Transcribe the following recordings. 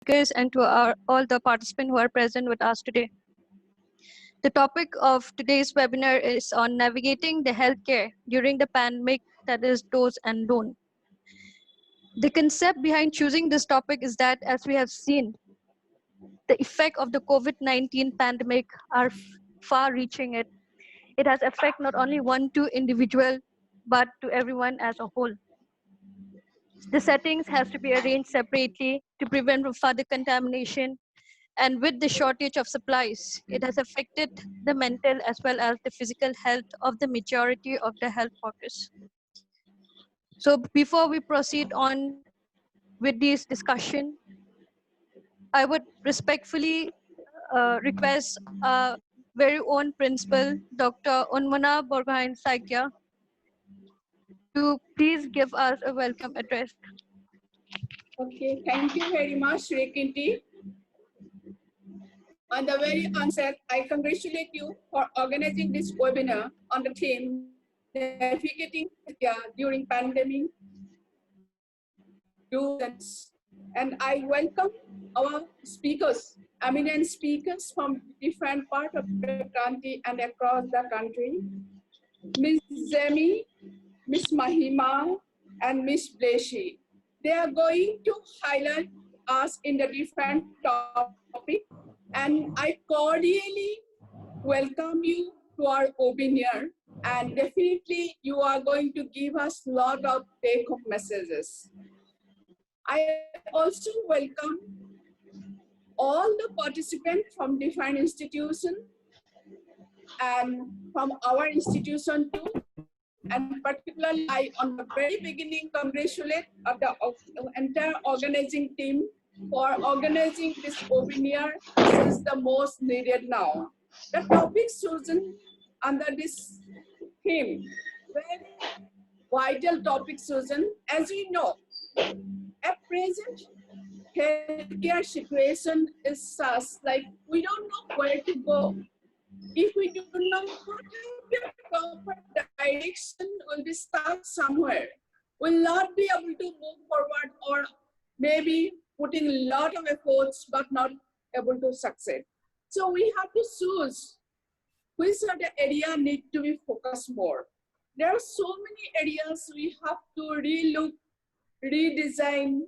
speakers and to all the participants who are present with us today. The topic of today's webinar is on navigating the healthcare during the pandemic, that is do's and don't. The concept behind choosing this topic is that, as we have seen, the effect of the COVID-19 pandemic are far-reaching. It has effect not only one to individual, but to everyone as a whole. The settings has to be arranged separately to prevent from further contamination. And with the shortage of supplies, it has affected the mental as well as the physical health of the majority of the health workers. So before we proceed on with this discussion, I would respectfully request our very own principal, Dr. Unmana Borgohain Saikya, to please give us a welcome address. Okay, thank you very much, Rekinti. On the very onset, I congratulate you for organizing this webinar on the theme navigating during pandemic. And I welcome our speakers, eminent speakers from different parts of the country and across the country. Ms. Zemi, Ms. Mahima, and Ms. Bleshi. They are going to highlight us in the different topic, and I cordially welcome you to our webinar, and definitely you are going to give us a lot of take-home messages. I also welcome all the participants from different institutions and from our institution too. And particularly, I, on the very beginning, congratulate the entire organizing team for organizing this webinar. This is the most needed now. The topic chosen under this theme, very vital topic chosen. As we know, at present, healthcare situation is such, like we don't know where to go. If we do not have a proper direction, we'll be stuck somewhere. We'll not be able to move forward, or maybe putting a lot of efforts but not able to succeed. So we have to choose which are the area need to be focused more. There are so many areas we have to relook, redesign,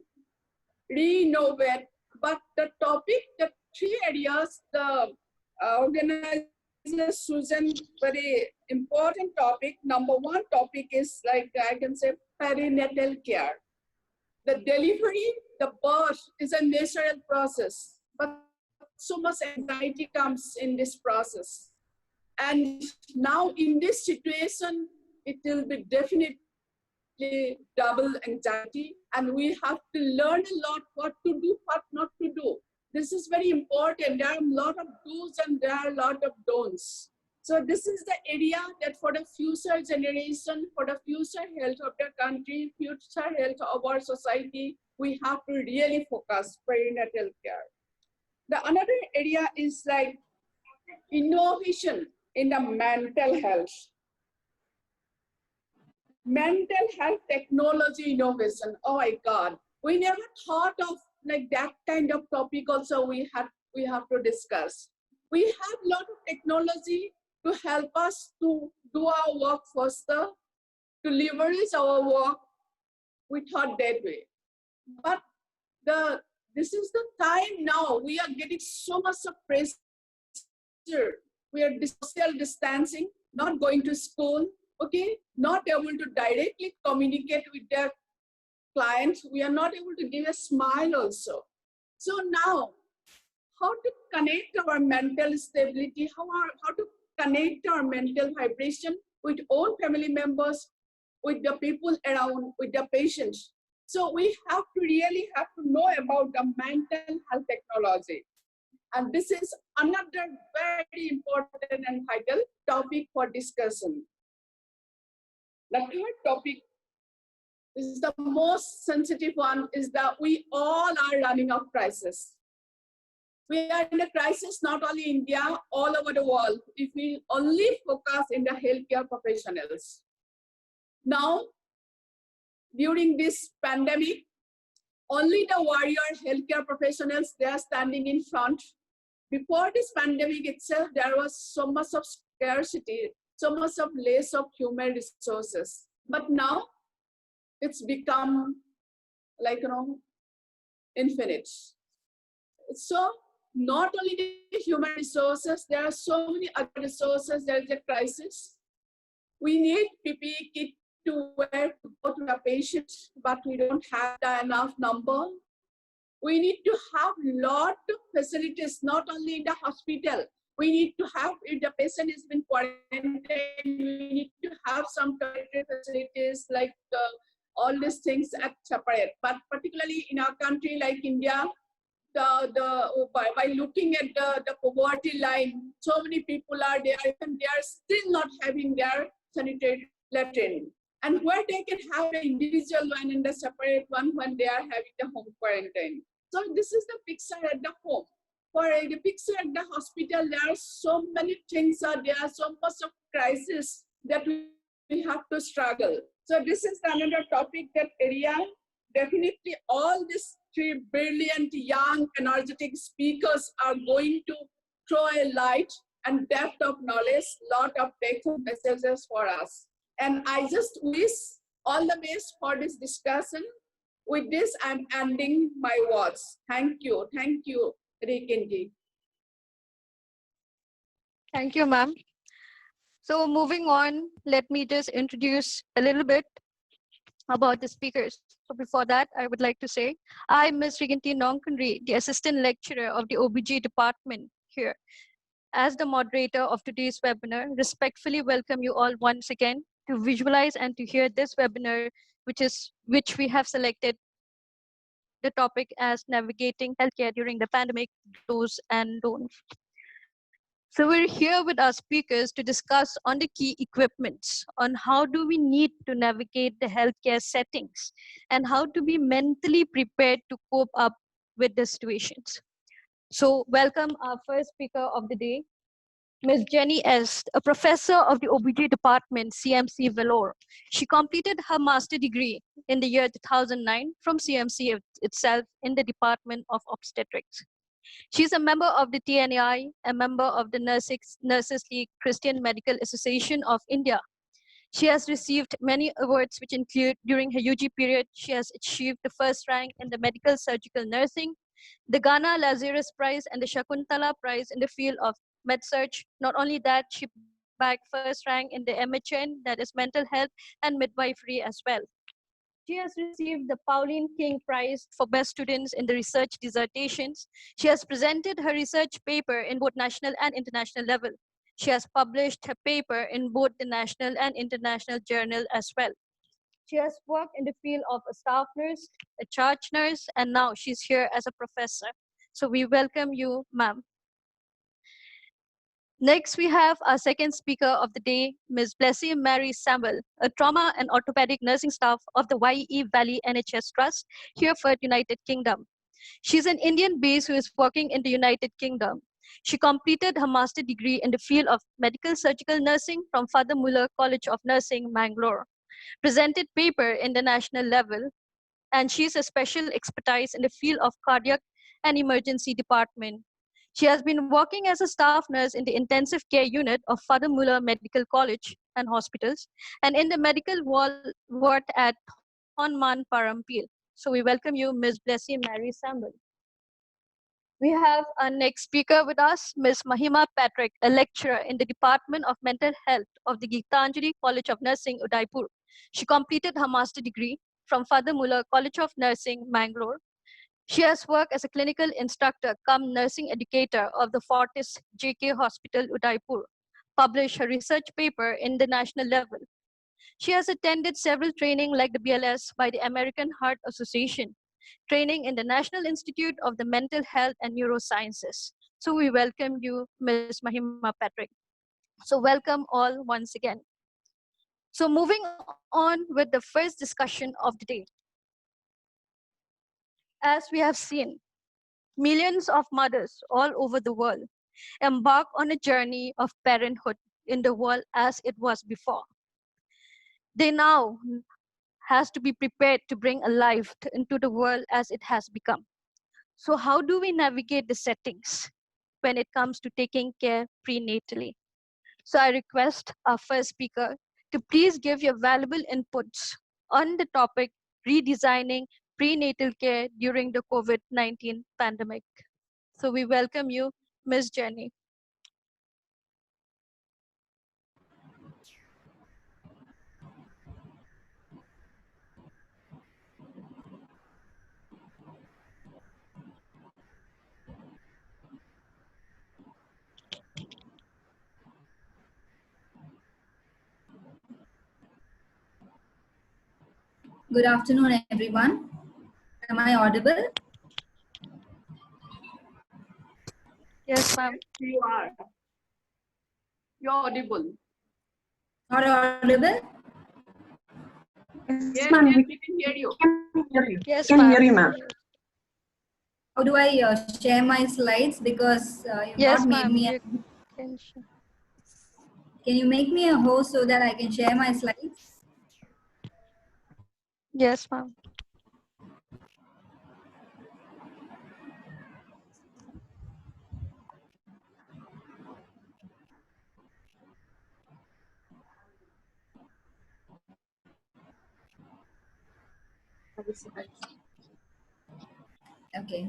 re-innovate, but the topic, the three areas, the organizers chosen very important topic. Number one topic is, like I can say, perinatal care. The delivery, the birth is a natural process, but so much anxiety comes in this process. And now in this situation, it will be definitely double anxiety, and we have to learn a lot what to do, what not to do. This is very important. There are a lot of do's and there are a lot of don'ts. So this is the area that for the future generation, for the future health of the country, future health of our society, we have to really focus perinatal care. The another area is like innovation in the mental health. Mental health technology innovation. Oh my God, we never thought of like that kind of topic. Also, we have to discuss. We have a lot of technology to help us to do our work faster, to leverage our work. We thought that way, but this is the time now. We are getting so much of pressure. We are social distancing, not going to school. Okay, not able to directly communicate with their clients. We are not able to give a smile also. So now, how to connect our mental stability, how to connect our mental vibration with all family members, with the people around, with the patients. So we have to really have to know about the mental health technology. And this is another very important and vital topic for discussion. The third topic is the most sensitive one, is that we all are running of crisis. We are in a crisis, not only in India, all over the world, if we only focus in the healthcare professionals. Now, during this pandemic, only the warrior healthcare professionals, they are standing in front. Before this pandemic itself, there was so much of scarcity, so much of less of human resources. But now it's become like, infinite. So not only the human resources, there are so many other resources, there is a crisis. We need PPE kit to wear to go to the patients, but we don't have enough number. We need to have lot of facilities, not only in the hospital. We need to have, if the patient has been quarantined, we need to have some toiletry facilities, like all these things at separate. But particularly in our country like India, by looking at the poverty line, so many people are there, and they are still not having their sanitary latrine. And where they can have an individual one and a separate one when they are having the home quarantine. So this is the picture at the home. For the picture at the hospital, there are so many things, there are so much of crisis that we have to struggle. So this is another topic that area, definitely all these three brilliant, young, energetic speakers are going to throw a light and depth of knowledge, lot of take-home messages for us. And I just wish all the best for this discussion. With this, I'm ending my words. Thank you, Rikinji. Thank you, ma'am. So moving on, let me just introduce a little bit about the speakers. So before that, I would like to say, I'm Ms. Riginti Nongkunri, the Assistant Lecturer of the OBG department here. As the moderator of today's webinar, respectfully welcome you all once again to visualize and to hear this webinar, which we have selected the topic as navigating healthcare during the pandemic, do's and don'ts. So we're here with our speakers to discuss on the key equipments, on how do we need to navigate the healthcare settings, and how to be mentally prepared to cope up with the situations. So welcome our first speaker of the day, Ms. Jenny S., a professor of the OBG department, CMC Vellore. She completed her master degree in the year 2009 from CMC itself in the Department of Obstetrics. She's a member of the TNAI, a member of the Nurses League Christian Medical Association of India. She has received many awards, which include during her UG period, she has achieved the first rank in the medical surgical nursing, the Ghana Lazarus Prize and the Shakuntala Prize in the field of MedSurg. Not only that, she bagged first rank in the MHN, that is mental health and midwifery as well. She has received the Pauline King Prize for Best Students in the Research Dissertations. She has presented her research paper in both national and international level. She has published her paper in both the national and international journal as well. She has worked in the field of a staff nurse, a charge nurse, and now she's here as a professor. So we welcome you, ma'am. Next, we have our second speaker of the day, Ms. Blessy Mary Samuel, a trauma and orthopedic nursing staff of the YE Valley NHS Trust, Hereford, United Kingdom. She's an Indian base who is working in the United Kingdom. She completed her master degree in the field of medical surgical nursing from Father Muller College of Nursing, Mangalore. Presented paper in the national level, and she's a special expertise in the field of cardiac and emergency department. She has been working as a staff nurse in the intensive care unit of Father Muller Medical College and Hospitals, and in the medical ward at Honman Parampil. So we welcome you, Ms. Blessy Mary Samuel. We have our next speaker with us, Ms. Mahima Patrick, a lecturer in the Department of Mental Health of the Geetanjali College of Nursing, Udaipur. She completed her master degree from Father Muller College of Nursing, Mangalore. She has worked as a clinical instructor cum nursing educator of the Fortis JK Hospital, Udaipur, published her research paper in the national level. She has attended several training like the BLS by the American Heart Association, training in the National Institute of the Mental Health and Neurosciences. So we welcome you, Ms. Mahima Patrick. So welcome all once again. So moving on with the first discussion of the day. As we have seen, millions of mothers all over the world embark on a journey of parenthood in the world as it was before. They now has to be prepared to bring a life into the world as it has become. So how do we navigate the settings when it comes to taking care prenatally? So I request our first speaker to please give your valuable inputs on the topic redesigning prenatal care during the COVID-19 pandemic. So we welcome you, Ms. Jenny. Good afternoon, everyone. Am I audible? Yes, ma'am. You are. You're audible. Not audible? Yes, ma'am, yes, we we can hear you. can hear you. Yes, Can hear ma'am. you, ma'am. How do I share my slides? Because you've Yes, not made ma'am. me. You can Can you make me a host so that I can share my slides? Yes, ma'am. Okay.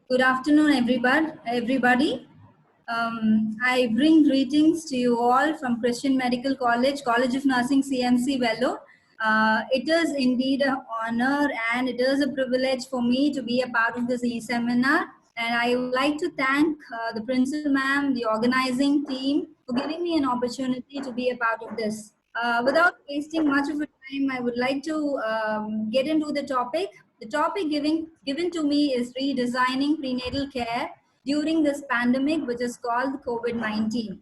Good afternoon, everybody. I bring greetings to you all from Christian Medical College, College of Nursing, CMC, Vellore. It is indeed an honor and it is a privilege for me to be a part of this e-seminar. And I would like to thank the principal ma'am, the organizing team for giving me an opportunity to be a part of this. Without wasting much of a time, I would like to get into the topic. The topic given to me is redesigning prenatal care during this pandemic, which is called COVID-19.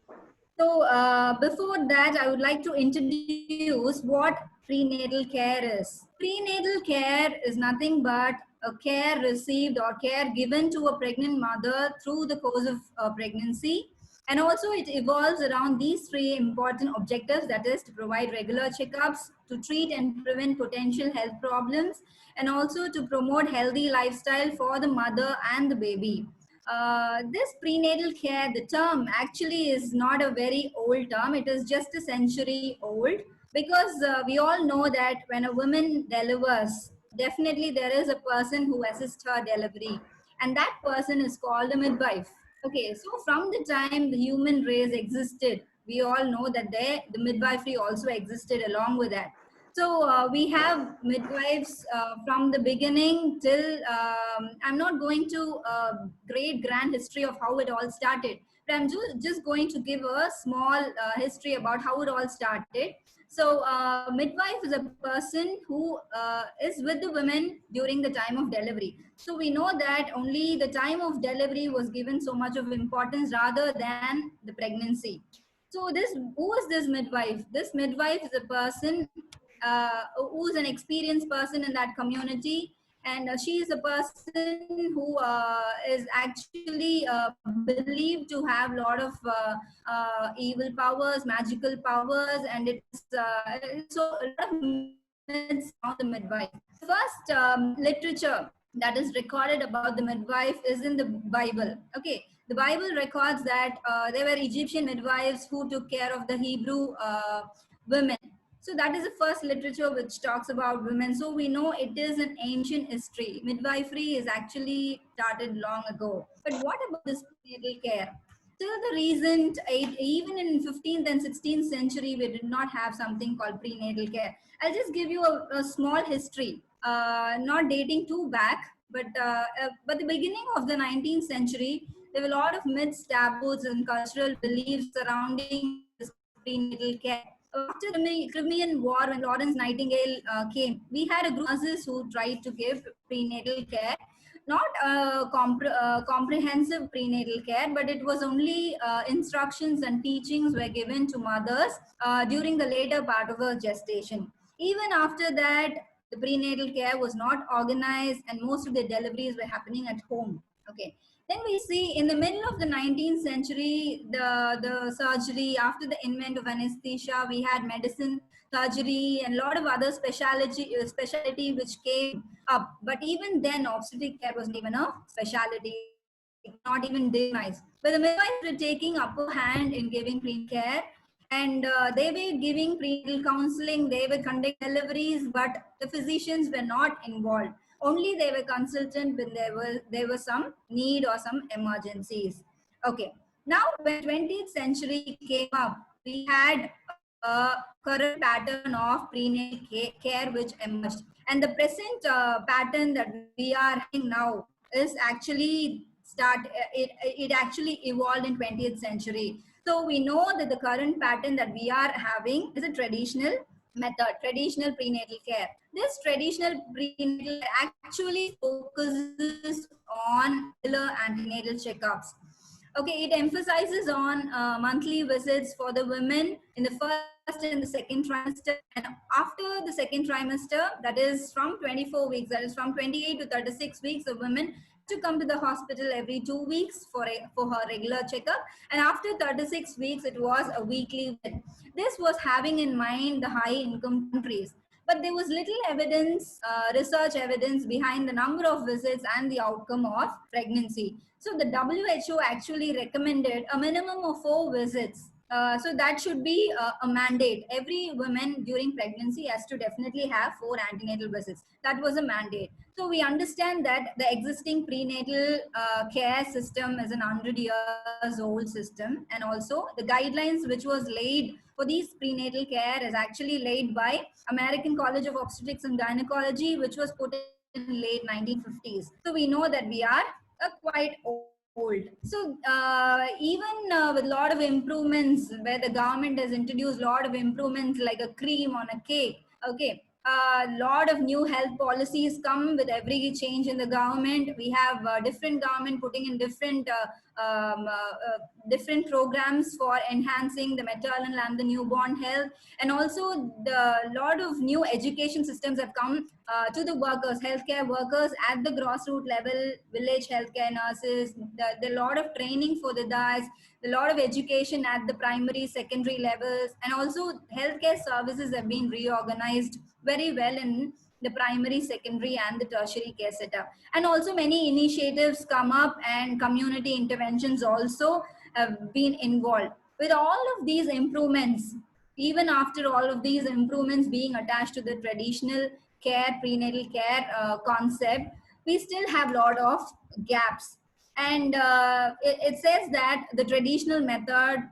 So before that, I would like to introduce what prenatal care is. Prenatal care is nothing but a care received or care given to a pregnant mother through the course of pregnancy. And also it evolves around these three important objectives, that is to provide regular checkups, to treat and prevent potential health problems, and also to promote healthy lifestyle for the mother and the baby. This prenatal care, the term actually is not a very old term. It is just a century old because we all know that when a woman delivers, definitely there is a person who assists her delivery, and that person is called a midwife. Okay, so from the time the human race existed, we all know that the midwifery also existed along with that. So we have midwives from the beginning till I'm not going to great grand history of how it all started, but I'm just going to give a small history about how it all started. So midwife is a person who is with the women during the time of delivery. So we know that only the time of delivery was given so much of importance rather than the pregnancy. So who is this midwife? This midwife is a person who's an experienced person in that community, and she is a person who is actually believed to have a lot of evil powers, magical powers, and it's so a lot of myths around the midwife. The first literature that is recorded about the midwife is in the Bible. Okay, the Bible records that there were Egyptian midwives who took care of the Hebrew women. So that is the first literature which talks about women. So we know it is an ancient history. Midwifery is actually started long ago. But what about this prenatal care? Till the recent, even in 15th and 16th century, we did not have something called prenatal care. I'll just give you a small history, not dating too back, but the beginning of the 19th century, there were a lot of myths, taboos, and cultural beliefs surrounding this prenatal care. After the Crimean War, when Florence Nightingale came, we had a group of nurses who tried to give prenatal care, not comprehensive prenatal care, but it was only instructions and teachings were given to mothers during the later part of her gestation. Even after that, the prenatal care was not organized and most of the deliveries were happening at home. Okay. Then we see in the middle of the 19th century, the surgery, after the invent of anesthesia, we had medicine. surgery, and a lot of other specialty which came up. But even then, obstetric care wasn't even a specialty, not even recognized. But the midwives were taking upper hand in giving prenatal care, and they were giving prenatal counseling, they were conducting deliveries, but the physicians were not involved. Only they were consultant when there was some need or some emergencies. Okay. Now, when 20th century came up, we had a current pattern of prenatal care which emerged. And the present pattern that we are having now is actually it actually evolved in 20th century. So we know that the current pattern that we are having is a traditional method, traditional prenatal care. This traditional prenatal care actually focuses on regular antenatal checkups. Okay, it emphasizes on monthly visits for the women in the first and the second trimester, and after the second trimester, that is from 24 weeks, that is from 28 to 36 weeks, the women to come to the hospital every 2 weeks for her regular checkup, and after 36 weeks, it was a weekly visit. This was having in mind the high income countries. But there was little evidence, research evidence behind the number of visits and the outcome of pregnancy. So the WHO actually recommended a minimum of 4 visits. So that should be a mandate. Every woman during pregnancy has to definitely have 4 antenatal visits. That was a mandate. So we understand that the existing prenatal care system is an 100 years old system, and also the guidelines which was laid for these prenatal care is actually laid by American College of Obstetrics and Gynecology, which was put in late 1950s. So we know that we are quite old. So even with a lot of improvements, where the government has introduced a lot of improvements like a cream on a cake, okay, a lot of new health policies come with every change in the government. We have different government putting in different programs for enhancing the maternal and the newborn health, and also the lot of new education systems have come to the workers, healthcare workers at the grassroots level, village healthcare nurses, the lot of training for the DAS, the lot of education at the primary, secondary levels, and also healthcare services have been reorganized very well in the primary, secondary, and the tertiary care setup. And also many initiatives come up, and community interventions also have been involved. With all of these improvements, even after all of these improvements being attached to the traditional care, prenatal care concept, we still have a lot of gaps. And it says that the traditional method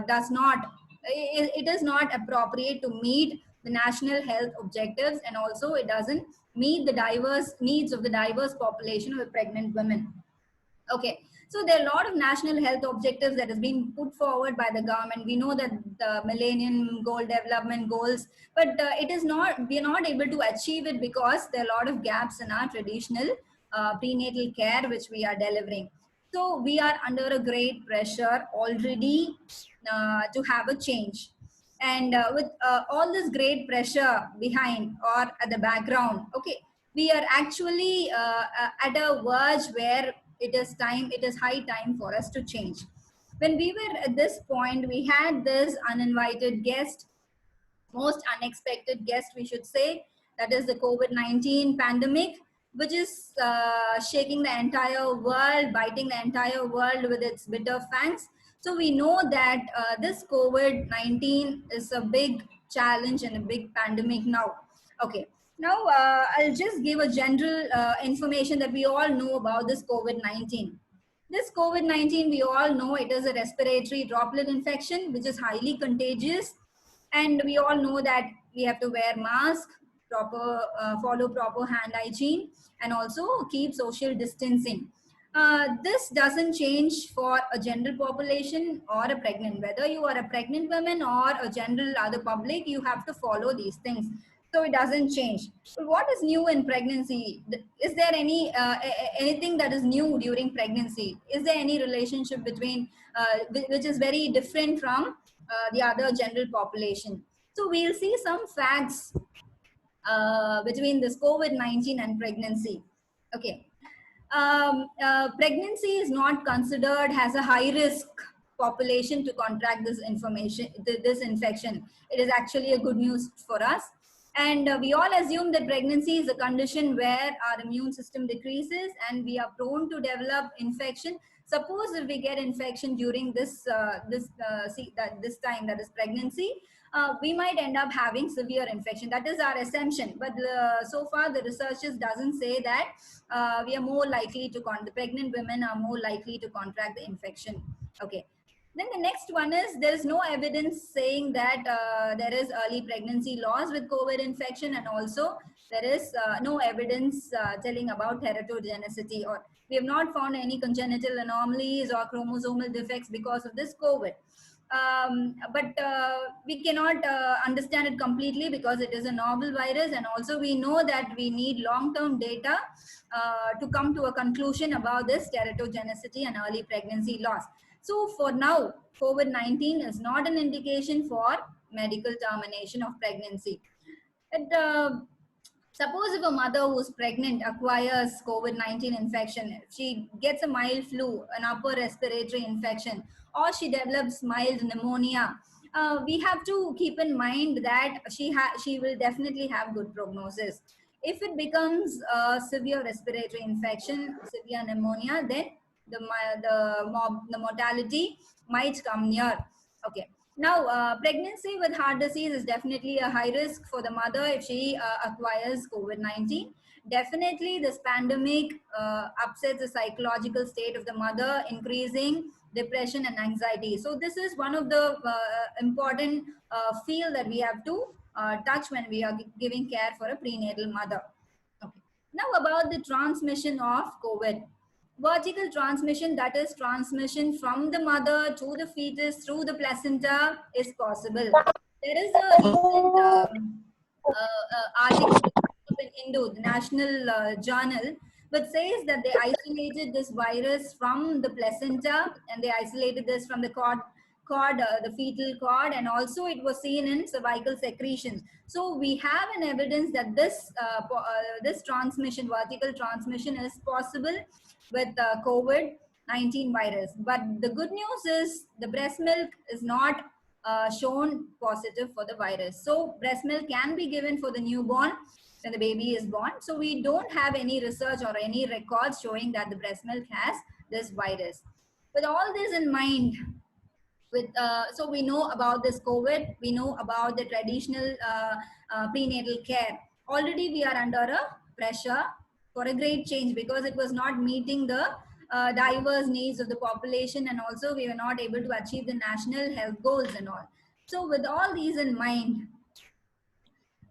does not, it is not appropriate to meet the national health objectives, and also it doesn't meet the diverse needs of the diverse population of pregnant women. Okay, so there are a lot of national health objectives that has been put forward by the government. We know that the Millennium Goal Development Goals, but it is not, we are not able to achieve it because there are a lot of gaps in our traditional prenatal care which we are delivering. So we are under a great pressure already to have a change. And with all this great pressure behind or at the background, okay, we are actually at a verge where it is high time for us to change. When we were at this point, we had this uninvited guest, most unexpected guest, we should say, that is the COVID-19 pandemic, which is shaking the entire world, biting the entire world with its bitter fangs. So we know that this COVID-19 is a big challenge and a big pandemic now. Okay. Now, I'll just give a general information that we all know about this COVID-19. This COVID-19, we all know it is a respiratory droplet infection, which is highly contagious. And we all know that we have to wear mask, follow proper hand hygiene, and also keep social distancing. This doesn't change for a general population or a pregnant. Whether you are a pregnant woman or a general other public, you have to follow these things. So it doesn't change. But what is new in pregnancy? Is there anything that is new during pregnancy? Is there any relationship between which is very different from the other general population? So we'll see some facts between this COVID-19 and pregnancy. Okay. Pregnancy is not considered as a high risk population to contract this infection. It is actually a good news for us. And we all assume that pregnancy is a condition where our immune system decreases and we are prone to develop infection. Suppose if we get infection during this time, that is pregnancy, we might end up having severe infection. That is our assumption. But so far, the researchers doesn't say that we are more likely to the pregnant women are more likely to contract the infection. Okay. Then the next one is there is no evidence saying that there is early pregnancy loss with COVID infection, and also there is no evidence telling about teratogenicity, or we have not found any congenital anomalies or chromosomal defects because of this COVID. But we cannot understand it completely because it is a novel virus, and also we know that we need long-term data to come to a conclusion about this teratogenicity and early pregnancy loss. So for now, COVID-19 is not an indication for medical termination of pregnancy. And, suppose if a mother who's pregnant acquires COVID-19 infection, she gets a mild flu, an upper respiratory infection, or she develops mild pneumonia, we have to keep in mind that she will definitely have good prognosis. If it becomes a severe respiratory infection, severe pneumonia, then the mortality might come near. Okay. Now, pregnancy with heart disease is definitely a high risk for the mother if she acquires COVID-19. Definitely, this pandemic upsets the psychological state of the mother, increasing depression and anxiety. So this is one of the important field that we have to touch when we are giving care for a prenatal mother. Okay. Now about the transmission of COVID. Vertical transmission, that is transmission from the mother to the fetus through the placenta, is possible. There is a recent article in Hindu, the national journal, but says that they isolated this virus from the placenta and they isolated this from the cord, the fetal cord, and also it was seen in cervical secretions. So we have an evidence that this this transmission, vertical transmission, is possible with COVID-19 virus. But the good news is the breast milk is not shown positive for the virus. So breast milk can be given for the newborn when the baby is born. So we don't have any research or any records showing that the breast milk has this virus. With all this in mind, so we know about this COVID, we know about the traditional prenatal care. Already we are under a pressure for a great change because it was not meeting the diverse needs of the population, and also we were not able to achieve the national health goals and all. So with all these in mind,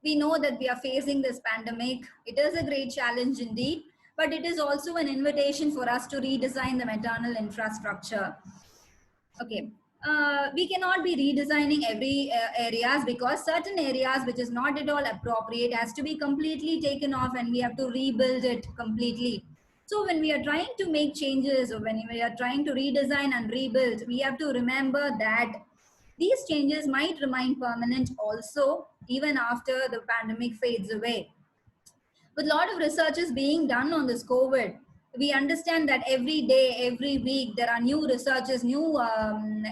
we know that we are facing this pandemic. It is a great challenge indeed, but it is also an invitation for us to redesign the maternal infrastructure. Okay. We cannot be redesigning every areas, because certain areas which is not at all appropriate has to be completely taken off and we have to rebuild it completely. So when we are trying to make changes, or when we are trying to redesign and rebuild, we have to remember that these changes might remain permanent also even after the pandemic fades away. With a lot of research is being done on this COVID, we understand that every day, every week, there are new researches, new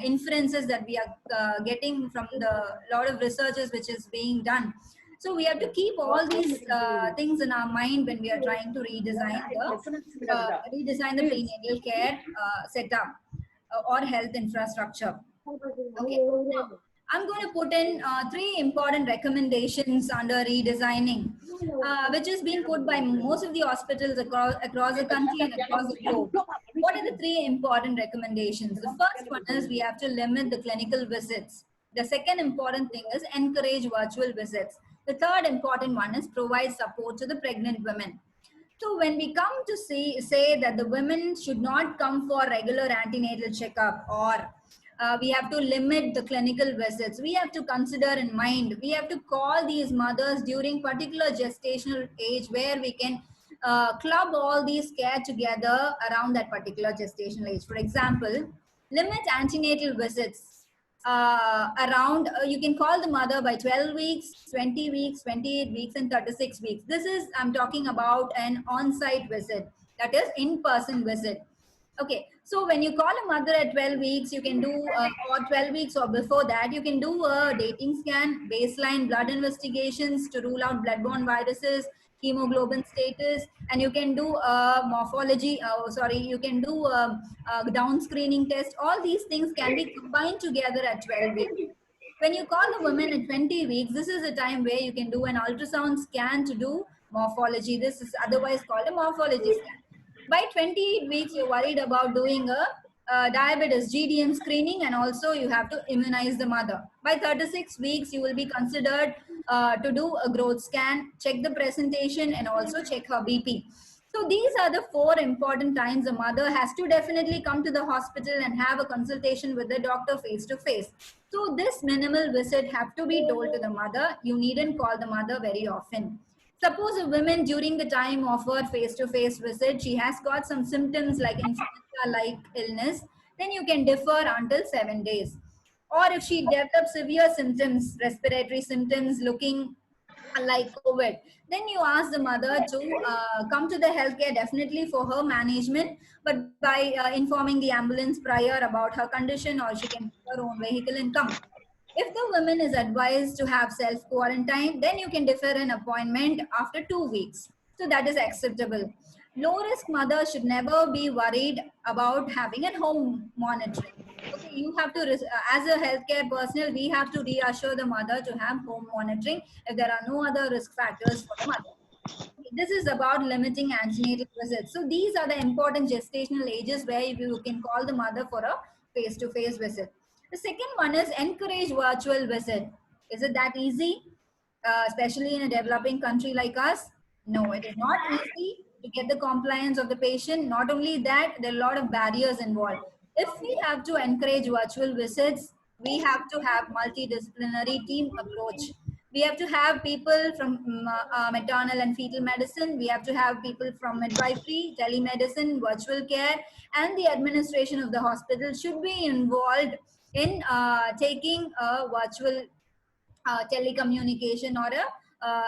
inferences that we are getting from the lot of researches which is being done. So we have to keep all these things in our mind when we are trying to redesign the prenatal care setup or health infrastructure. Okay. Now, I'm going to put in 3 important recommendations under redesigning, which is being put by most of the hospitals across the country and across the globe. What are the 3 important recommendations? The first one is we have to limit the clinical visits. The second important thing is encourage virtual visits. The third important one is provide support to the pregnant women. So when we come to say that the women should not come for regular antenatal checkup, or we have to limit the clinical visits, we have to consider in mind, we have to call these mothers during particular gestational age where we can club all these care together around that particular gestational age. For example, limit antenatal visits around, you can call the mother by 12 weeks, 20 weeks, 28 weeks, and 36 weeks. This is, I'm talking about an on-site visit, that is in-person visit. Okay, so when you call a mother at 12 weeks, you can do, or 12 weeks or before that, you can do a dating scan, baseline blood investigations to rule out bloodborne viruses, hemoglobin status, and you can do a morphology, you can do a down screening test. All these things can be combined together at 12 weeks. When you call a woman at 20 weeks, this is a time where you can do an ultrasound scan to do morphology. This is otherwise called a morphology scan. By 28 weeks, you're worried about doing a diabetes GDM screening, and also you have to immunize the mother. By 36 weeks, you will be considered to do a growth scan, check the presentation, and also check her BP. So these are the 4 important times a mother has to definitely come to the hospital and have a consultation with the doctor face to face. So this minimal visit have to be told to the mother. You needn't call the mother very often. Suppose a woman during the time of her face-to-face visit, she has got some symptoms like influenza-like illness, then you can defer until 7 days. Or if she develops severe symptoms, respiratory symptoms looking like COVID, then you ask the mother to come to the healthcare definitely for her management, but by informing the ambulance prior about her condition, or she can take her own vehicle and come. If the woman is advised to have self quarantine, then you can defer an appointment after 2 weeks. So that is acceptable. Low risk mothers should never be worried about having a home monitoring. Okay, you have to, as a healthcare personnel, we have to reassure the mother to have home monitoring if there are no other risk factors for the mother. Okay, this is about limiting antenatal visits. So these are the important gestational ages where you can call the mother for a face-to-face visit. The second one is encourage virtual visit. Is it that easy? Especially in a developing country like us? No, it is not easy to get the compliance of the patient. Not only that, there are a lot of barriers involved. If we have to encourage virtual visits, we have to have multidisciplinary team approach. We have to have people from maternal and fetal medicine. We have to have people from midwifery, telemedicine, virtual care, and the administration of the hospital should be involved in taking a virtual telecommunication or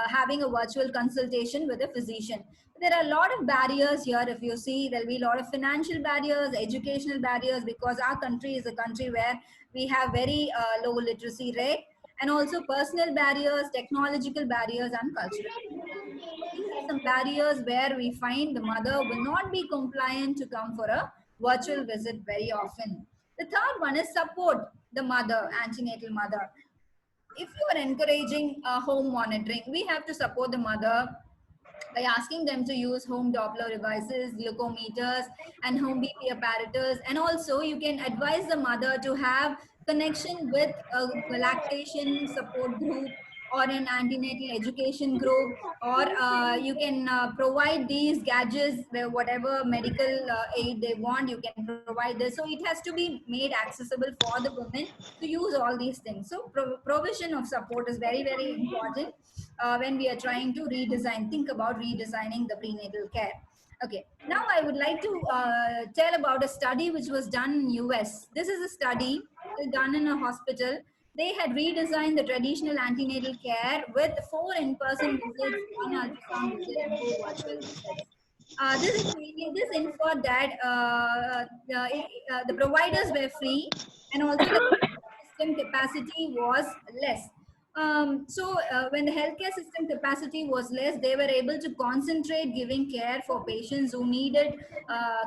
having a virtual consultation with a physician. There are a lot of barriers here. If you see, there'll be a lot of financial barriers, educational barriers, because our country is a country where we have very low literacy rate, and also personal barriers, technological barriers, and cultural barriers. So these are some barriers where we find the mother will not be compliant to come for a virtual visit very often. The third one is support the mother, antenatal mother. If you are encouraging home monitoring, we have to support the mother by asking them to use home Doppler devices, glucometers, and home BP apparatus. And also, you can advise the mother to have connection with a lactation support group or an antenatal education group, or you can provide these gadgets where whatever medical aid they want, you can provide this. So it has to be made accessible for the women to use all these things. So provision of support is very, very important when we are trying to redesign, think about redesigning the prenatal care. Okay, now I would like to tell about a study which was done in US. This is a study done in a hospital. They had redesigned the traditional antenatal care with 4 in-person visits, 1 ultrasound visit, and 2 virtual visits. This inferred that the providers were free, and also the system capacity was less. When the healthcare system capacity was less, they were able to concentrate giving care for patients who needed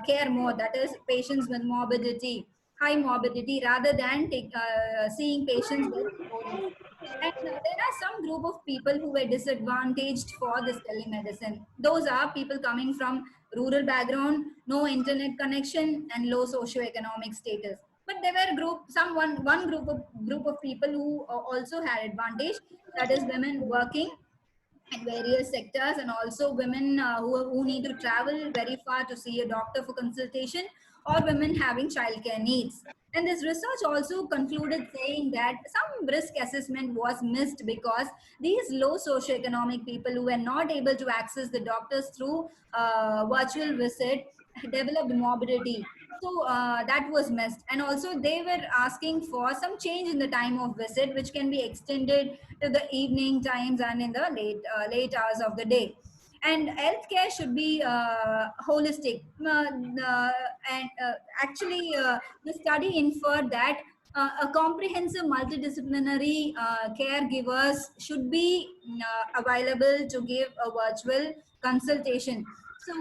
care more, that is, patients with morbidity, high morbidity, rather than seeing patients with low risk. And there are some group of people who were disadvantaged for this telemedicine. Those are people coming from rural background, no internet connection, and low socioeconomic status. But there were one group of people who also had advantage. That is women working in various sectors, and also women who need to travel very far to see a doctor for consultation, or women having childcare needs. And this research also concluded saying that some risk assessment was missed because these low socioeconomic people who were not able to access the doctors through virtual visit developed morbidity. So that was missed. And also they were asking for some change in the time of visit, which can be extended to the evening times and in the late hours of the day. And healthcare should be holistic. Actually, the study inferred that a comprehensive multidisciplinary caregivers should be available to give a virtual consultation. So,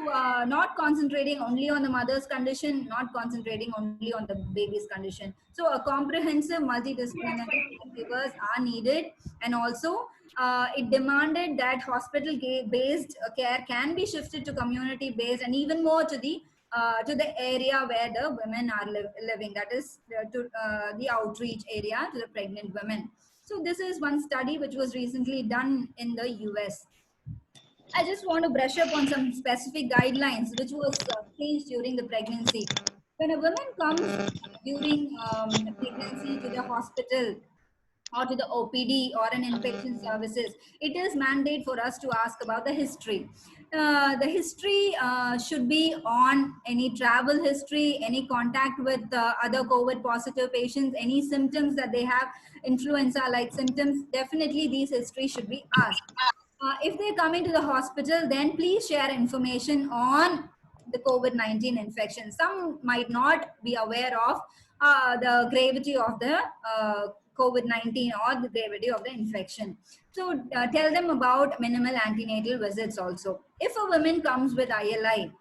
not concentrating only on the mother's condition, not concentrating only on the baby's condition. So, a comprehensive multidisciplinary caregivers are needed, and also it demanded that hospital-based care can be shifted to community-based, and even more to the area where the women are living. That is to the outreach area to the pregnant women. So, this is one study which was recently done in the US. I just want to brush up on some specific guidelines which was changed during the pregnancy. When a woman comes during pregnancy to the hospital or to the OPD or an inpatient services, it is mandate for us to ask about the history. The history should be on any travel history, any contact with other COVID positive patients, any symptoms that they have, influenza-like symptoms. Definitely, these histories should be asked. If they come into the hospital, then please share information on the COVID-19 infection. Some might not be aware of the gravity of the COVID-19 or the gravity of the infection. So tell them about minimal antenatal visits also. If a woman comes with ILI,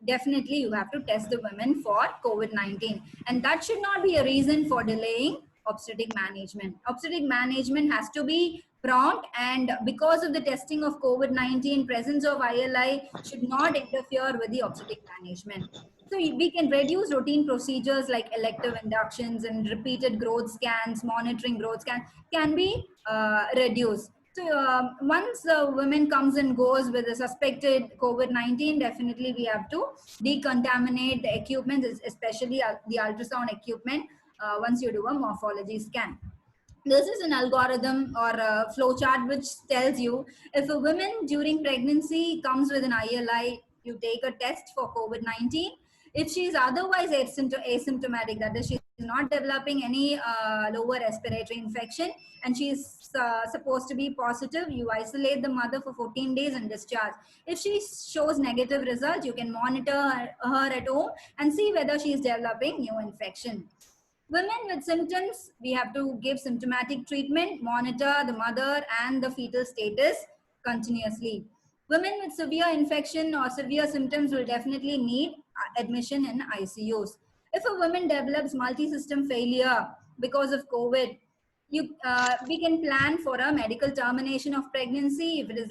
definitely you have to test the women for COVID-19. And that should not be a reason for delaying obstetric management. Obstetric management has to be prompt, and because of the testing of COVID-19, presence of ILI should not interfere with the obstetric management. So we can reduce routine procedures like elective inductions and repeated growth scans, monitoring growth scans can be reduced. So once a woman comes and goes with a suspected COVID-19, definitely we have to decontaminate the equipment, especially the ultrasound equipment, once you do a morphology scan. This is an algorithm or a flow chart which tells you if a woman during pregnancy comes with an ILI, you take a test for COVID-19. If she is otherwise asymptomatic, that is, she is not developing any lower respiratory infection, and she is supposed to be positive, you isolate the mother for 14 days and discharge. If she shows negative results, you can monitor her at home and see whether she is developing new infection. Women with symptoms, we have to give symptomatic treatment, monitor the mother and the fetal status continuously. Women with severe infection or severe symptoms will definitely need admission in ICUs. If a woman develops multi-system failure because of COVID, we can plan for a medical termination of pregnancy if it is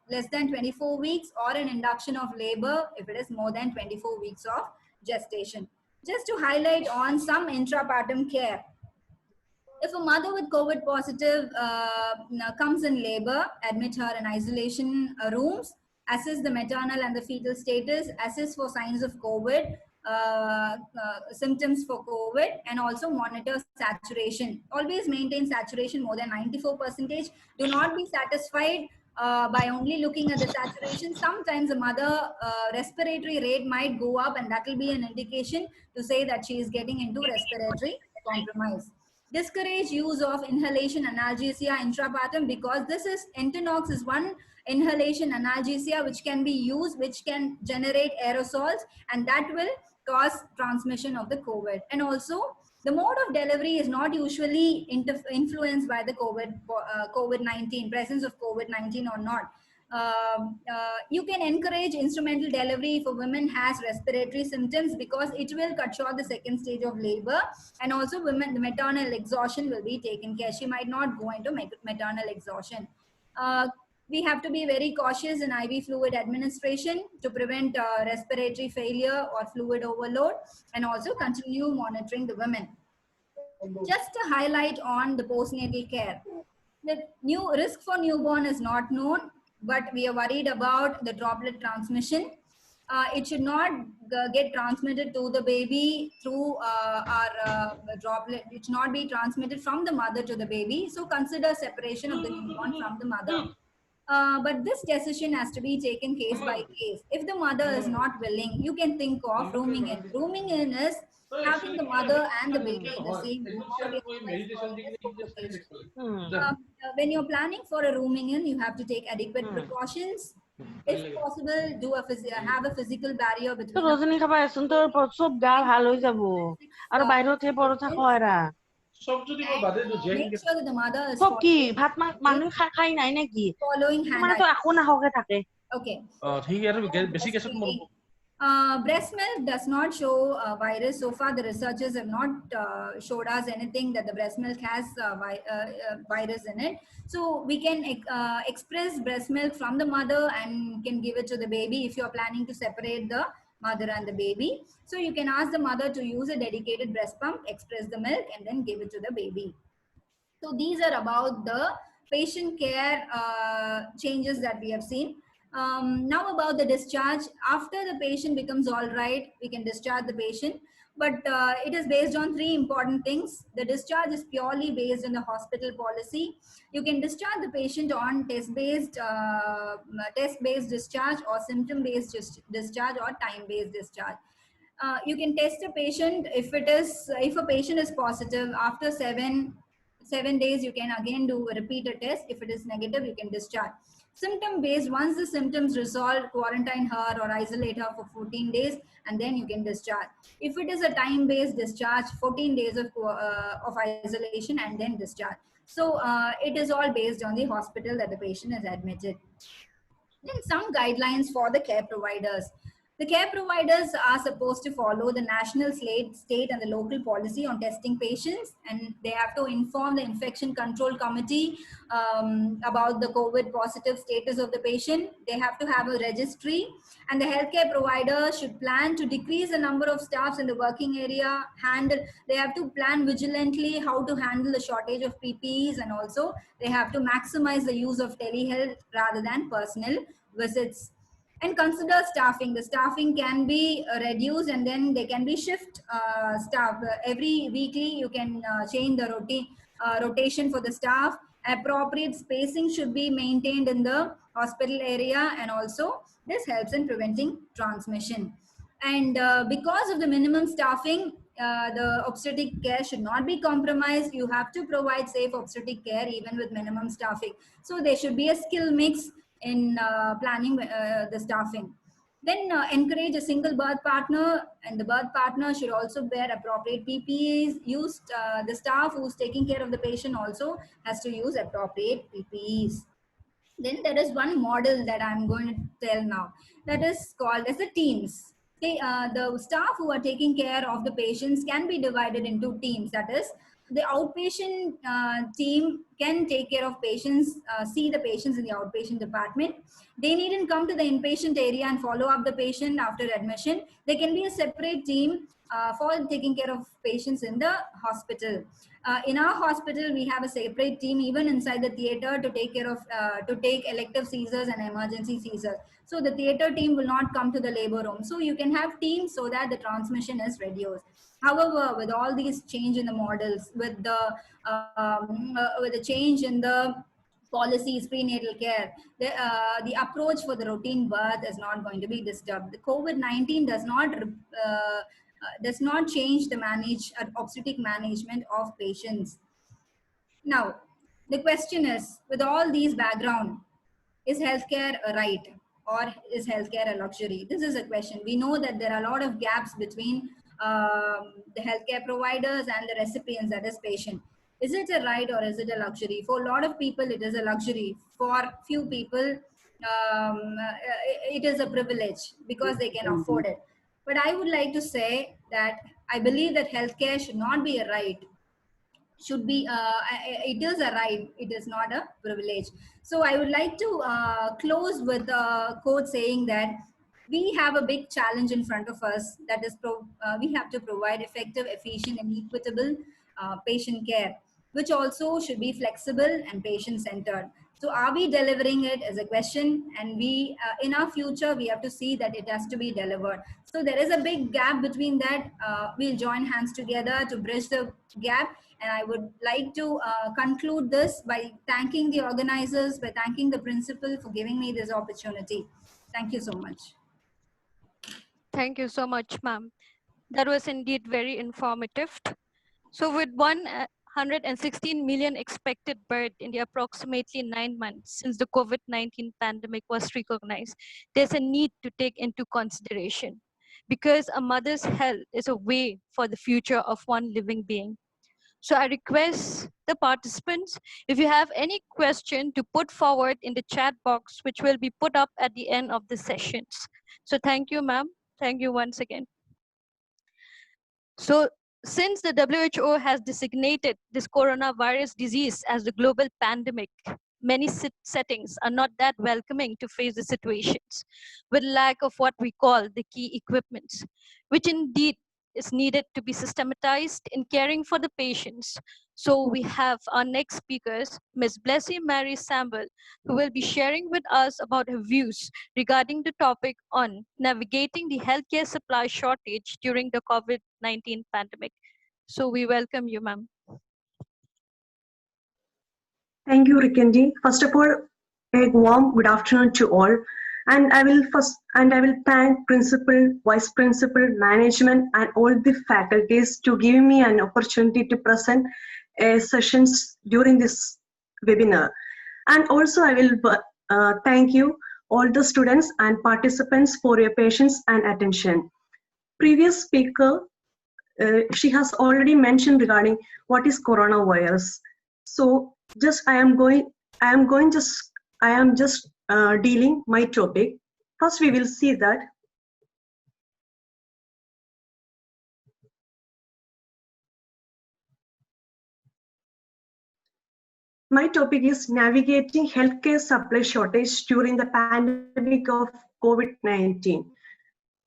less than 24 weeks, or an induction of labor if it is more than 24 weeks of gestation. Just to highlight on some intrapartum care. If a mother with COVID positive comes in labor, admit her in isolation rooms, assess the maternal and the fetal status, assess for signs of COVID, symptoms for COVID, and also monitor saturation. Always maintain saturation more than 94%. Do not be satisfied by only looking at the saturation. Sometimes the mother respiratory rate might go up, and that will be an indication to say that she is getting into respiratory compromise. Discourage use of inhalation analgesia intrapartum, because this is Entonox is one inhalation analgesia which can be used, which can generate aerosols, and that will cause transmission of the COVID. And also, the mode of delivery is not usually influenced by the COVID-19, presence of COVID-19 or not. You can encourage instrumental delivery if a woman has respiratory symptoms, because it will cut short the second stage of labor, and also women, the maternal exhaustion will be taken care. She might not go into maternal exhaustion. We have to be very cautious in IV fluid administration to prevent respiratory failure or fluid overload, and also continue monitoring the women. Just to highlight on the postnatal care, the new risk for newborn is not known, but we are worried about the droplet transmission. It should not get transmitted to the baby through our droplet. It should not be transmitted from the mother to the baby. So consider separation of the newborn from the mother. But this decision has to be taken case by case. If the mother is not willing, you can think of rooming in. Rooming in is having the mother and the baby in the same room, or we otherwise call it as co-location. When you're planning for a rooming in, you have to take adequate precautions. If possible, do have a physical barrier তো between রজনী খাবা আসুন তোর সব গা ভাল হয়ে যাব আর বাইরে থেকে পড়া খয়রা make sure that the mother is সব কি ভাত মানুহ খাই নাই নাকি following hand মানে তো এখন নাহকে থাকে okay ঠিক আৰু বেছি কেছত মৰব breast milk does not show virus. So far, the researchers have not showed us anything that the breast milk has virus in it. So we can express breast milk from the mother and can give it to the baby if you're planning to separate the mother and the baby. So you can ask the mother to use a dedicated breast pump, express the milk, and then give it to the baby. So these are about the patient care changes that we have seen. Now about the discharge. After the patient becomes all right, we can discharge the patient. But it is based on three important things. The discharge is purely based on the hospital policy. You can discharge the patient on test-based discharge or symptom-based discharge or time-based discharge. You can test a patient if a patient is positive after 7 days, you can again do a repeated test. If it is negative, you can discharge. Symptom based, once the symptoms resolve, quarantine her or isolate her for 14 days and then you can discharge. If it is a time based discharge, 14 days of isolation and then discharge. So it is all based on the hospital that the patient is admitted. Then some guidelines for the care providers. The care providers are supposed to follow the national, state and the local policy on testing patients, and they have to inform the infection control committee about the COVID positive status of the patient. They have to have a registry, and the healthcare provider should plan to decrease the number of staffs in the working area. They have to plan vigilantly how to handle the shortage of PPEs, and also they have to maximize the use of telehealth rather than personal visits. And consider staffing. The staffing can be reduced and then they can be shift staff. Every weekly you can change the rotation for the staff. Appropriate spacing should be maintained in the hospital area, and also this helps in preventing transmission. And because of the minimum staffing, the obstetric care should not be compromised. You have to provide safe obstetric care even with minimum staffing. So there should be a skill mix in planning the staffing. Then encourage a single birth partner, and the birth partner should also wear appropriate PPEs. The staff who's taking care of the patient also has to use appropriate PPEs. Then there is one model that I'm going to tell now, that is called as the teams. The staff who are taking care of the patients can be divided into teams. That is, the outpatient team can take care of patients, see the patients in the outpatient department. They needn't come to the inpatient area and follow up the patient after admission. There can be a separate team for taking care of patients in the hospital. In our hospital, we have a separate team even inside the theater to take care of to take elective seizures and emergency seizures. So the theater team will not come to the labor room. So you can have teams so that the transmission is reduced. However, with all these change in the models, with the change in the policies, prenatal care, the approach for the routine birth is not going to be disturbed. The COVID-19 does not change the obstetric management of patients. Now, the question is, with all these background, is healthcare a right or is healthcare a luxury? This is a question. We know that there are a lot of gaps between the healthcare providers and the recipients, that is patient. Is it a right or is it a luxury? For a lot of people, it is a luxury. For few people, it is a privilege because they can afford it. But I would like to say that I believe that healthcare should not be a right. Should be it is a right, it is not a privilege. So I would like to close with a quote saying that we have a big challenge in front of us, that is we have to provide effective, efficient and equitable patient care, which also should be flexible and patient centered. So are we delivering it is a question, and we in our future we have to see that it has to be delivered. So there is a big gap between that. We'll join hands together to bridge the gap. And I would like to conclude this by thanking the organizers, by thanking the principal for giving me this opportunity. Thank you so much. Thank you so much, ma'am. That was indeed very informative. So with one 116 million expected birth in the approximately 9 months since the COVID-19 pandemic was recognized, there's a need to take into consideration because a mother's health is a way for the future of one living being. So I request the participants, if you have any question, to put forward in the chat box, which will be put up at the end of the sessions. So thank you, ma'am. Thank you once again. So since the WHO has designated this coronavirus disease as the global pandemic, many settings are not that welcoming to face the situations with lack of what we call the key equipments, which indeed is needed to be systematized in caring for the patients. So we have our next speakers, Ms. Blessy Mary Samble, who will be sharing with us about her views regarding the topic on navigating the healthcare supply shortage during the COVID-19 pandemic. So we welcome you, ma'am. Thank you, Rikendi. First of all, a warm good afternoon to all. And I will thank principal, vice principal, management, and all the faculties to give me an opportunity to present sessions during this webinar. And also I will thank you all the students and participants for your patience and attention. Previous speaker, she has already mentioned regarding what is coronavirus. So I am just dealing my topic. First, we will see that my topic is navigating healthcare supply shortage during the pandemic of COVID-19.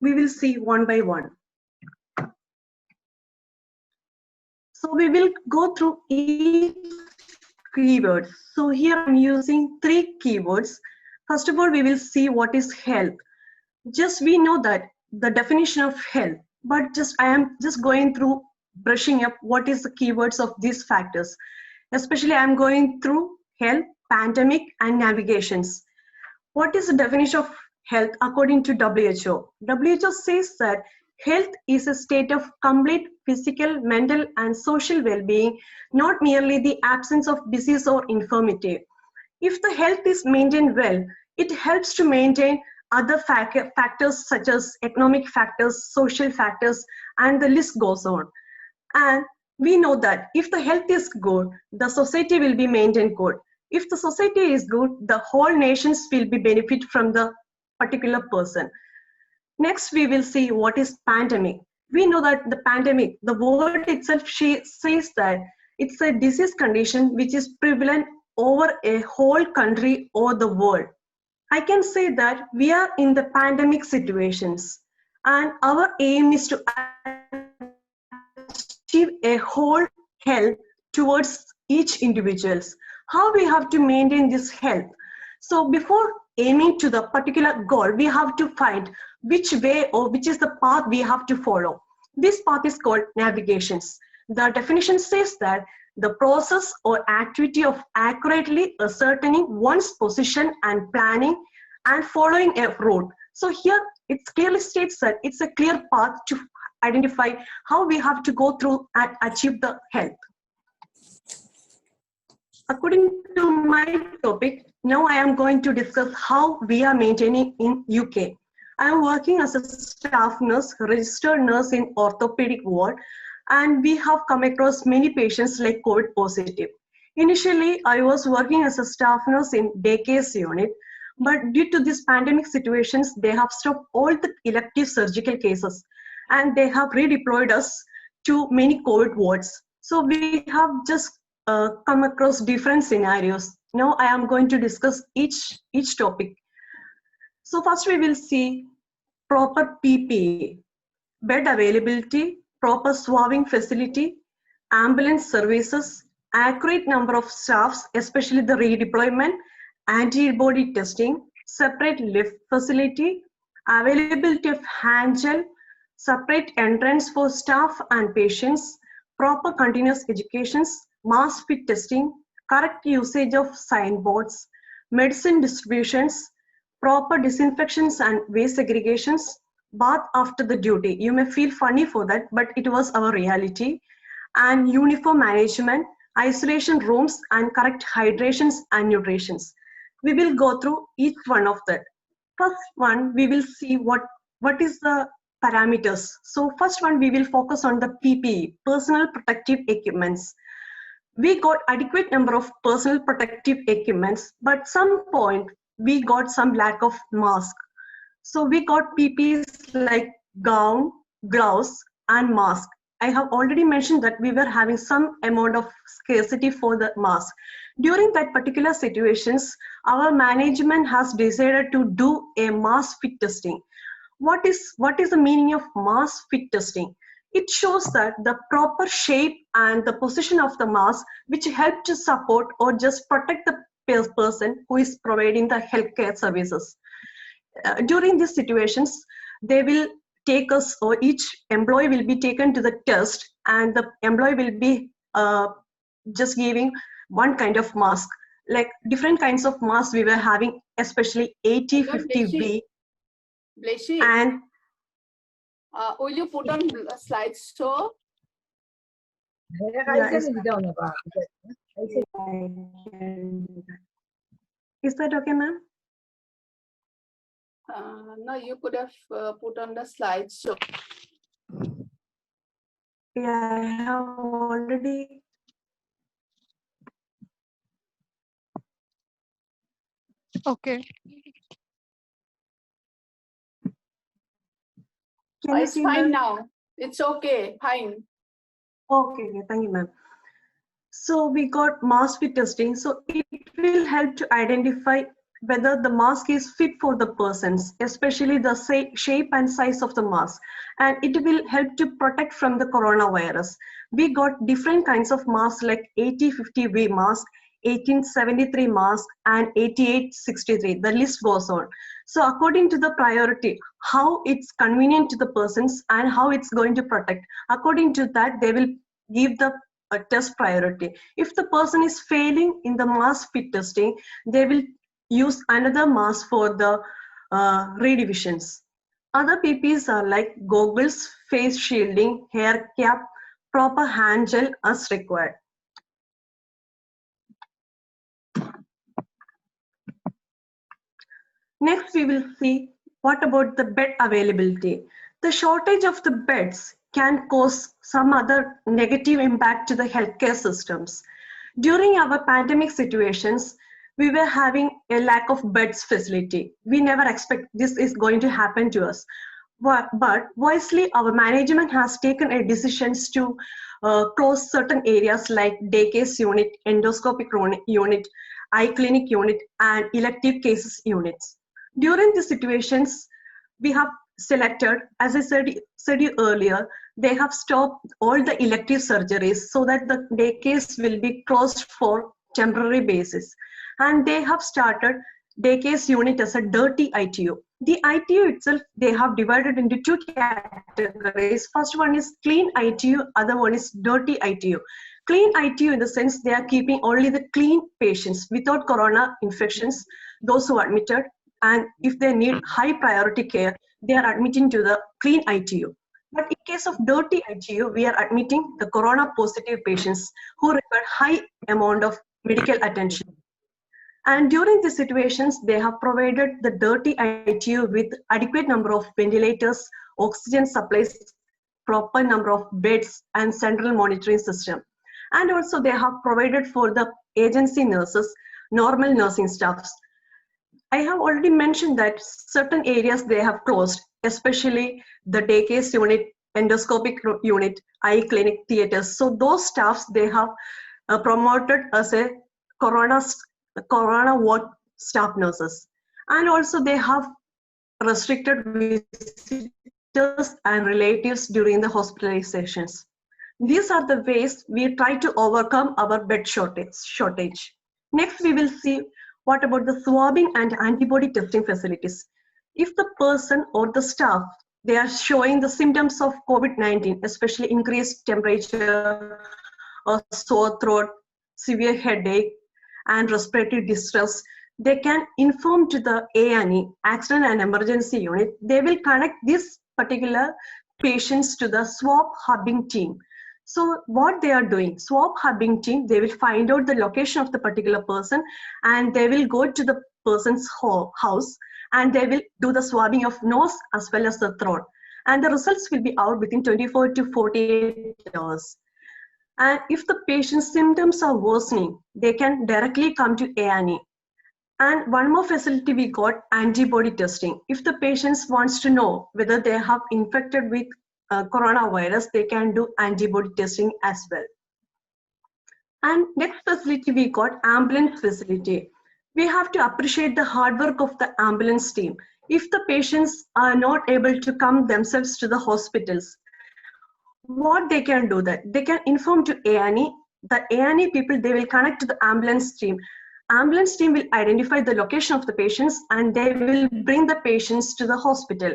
We will see one by one. So we will go through each keyword. So here I'm using 3 keywords. First of all, we will see what is health. Just we know that the definition of health, but I am just going through brushing up what is the keywords of these factors. Especially I'm going through health, pandemic, and navigations. What is the definition of health according to WHO? WHO says that health is a state of complete physical, mental, and social well-being, not merely the absence of disease or infirmity. If the health is maintained well, it helps to maintain other factors such as economic factors, social factors, and the list goes on. And we know that if the health is good, the society will be maintained good. If the society is good, the whole nations will be benefit from the particular person. Next, we will see what is pandemic. We know that the pandemic, the word itself says that it's a disease condition which is prevalent over a whole country or the world. I can say that we are in the pandemic situations and our aim is to achieve a whole health towards each individuals. How we have to maintain this health? So before aiming to the particular goal, we have to find which way or which is the path we have to follow. This path is called navigations. The definition says that the process or activity of accurately ascertaining one's position and planning and following a route. So here it clearly states that it's a clear path to identify how we have to go through and achieve the health. According to my topic, now I am going to discuss how we are maintaining in UK. I am working as a staff nurse, registered nurse in orthopedic ward, and we have come across many patients like COVID positive. Initially, I was working as a staff nurse in daycare unit, but due to these pandemic situations, they have stopped all the elective surgical cases and they have redeployed us to many COVID wards. So we have just come across different scenarios. Now I am going to discuss each topic. So first we will see proper PPE, bed availability, proper swabbing facility, ambulance services, accurate number of staffs, especially the redeployment, antibody testing, separate lift facility, availability of hand gel, separate entrance for staff and patients, proper continuous educations, mass fit testing, correct usage of signboards, medicine distributions, proper disinfections and waste segregations, bath after the duty. You may feel funny for that, but it was our reality. And uniform management, isolation rooms, and correct hydrations and nutritions. We will go through each one of that. First one, we will see what is the parameters. So first one, we will focus on the PPE, personal protective equipments. We got adequate number of personal protective equipments, but some point we got some lack of mask. So we got PPEs like gown, gloves, and mask. I have already mentioned that we were having some amount of scarcity for the mask. During that particular situations, our management has decided to do a mass fit testing. What is the meaning of mass fit testing? It shows that the proper shape and the position of the mask, which help to support or just protect the person who is providing the healthcare services. During these situations, they will take us, or each employee will be taken to the test, and the employee will be just giving one kind of mask. Like different kinds of masks we were having, especially 8050B. Bleshi, And will you put on slideshow? yeah, is that okay, ma'am? No, you could have put on the slideshow. Yeah, I have already. Okay. Can you It's see, fine ma'am? now. It's okay. Fine. Okay, thank you, ma'am. So we got mask fit testing. So it will help to identify whether the mask is fit for the persons, especially the shape and size of the mask. And it will help to protect from the coronavirus. We got different kinds of masks like 8050V mask, 1873 mask, and 8863. The list goes on. So according to the priority, how it's convenient to the persons and how it's going to protect, according to that, they will give the a test priority. If the person is failing in the mask fit testing, they will use another mask for the redivisions. Other PPs are like goggles, face shielding, hair cap, proper hand gel as required. Next, we will see what about the bed availability. The shortage of the beds can cause some other negative impact to the healthcare systems. During our pandemic situations, we were having a lack of beds facility. We never expect this is going to happen to us. But wisely, our management has taken a decisions to close certain areas like day case unit, endoscopic unit, eye clinic unit, and elective cases units. During the situations, we have selected, as I said earlier, they have stopped all the elective surgeries so that the day case will be closed for temporary basis. And they have started day case unit as a dirty ITU. The ITU itself, they have divided into two categories. First one is clean ITU, other one is dirty ITU. Clean ITU in the sense they are keeping only the clean patients without corona infections, those who are admitted, and if they need high priority care, they are admitting to the clean ITU. But in case of dirty ITU, we are admitting the corona positive patients who require high amount of medical attention. And during the situations, they have provided the dirty ITU with adequate number of ventilators, oxygen supplies, proper number of beds, and central monitoring system. And also they have provided for the agency nurses, normal nursing staffs. I have already mentioned that certain areas they have closed, especially the day case unit, endoscopic unit, eye clinic, theaters. So those staffs they have promoted as a corona ward staff nurses. And also they have restricted visitors and relatives during the hospitalizations. These are the ways we try to overcome our bed shortage. Next, we will see what about the swabbing and antibody testing facilities. If the person or the staff, they are showing the symptoms of COVID-19, especially increased temperature, or sore throat, severe headache, and respiratory distress, they can inform to the A&E, Accident and Emergency Unit. They will connect these particular patients to the swab hubbing team. So what they are doing, swab hubbing team, they will find out the location of the particular person and they will go to the person's house and they will do the swabbing of nose as well as the throat. And the results will be out within 24 to 48 hours. And if the patient's symptoms are worsening, they can directly come to A&E. And one more facility we got, antibody testing. If the patients wants to know whether they have infected with coronavirus, they can do antibody testing as well. And next facility we got, ambulance facility. We have to appreciate the hard work of the ambulance team. If the patients are not able to come themselves to the hospitals, what they can do that they can inform to A&E. The A&E people, they will connect to the ambulance team. Ambulance team will identify the location of the patients and they will bring the patients to the hospital.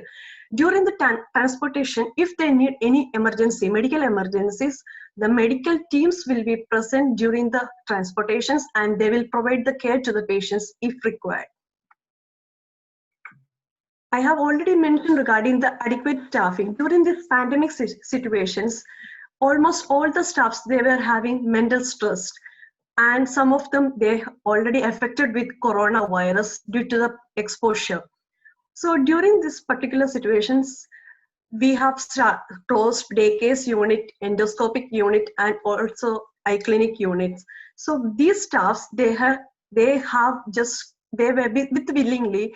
During the transportation, if they need any emergency, medical emergencies, the medical teams will be present during the transportations and they will provide the care to the patients if required. I have already mentioned regarding the adequate staffing. During these pandemic situations, almost all the staffs, they were having mental stress. And some of them, they already affected with coronavirus due to the exposure. So during this particular situations, we have closed day case unit, endoscopic unit, and also eye clinic units. So these staffs, they were with willingly,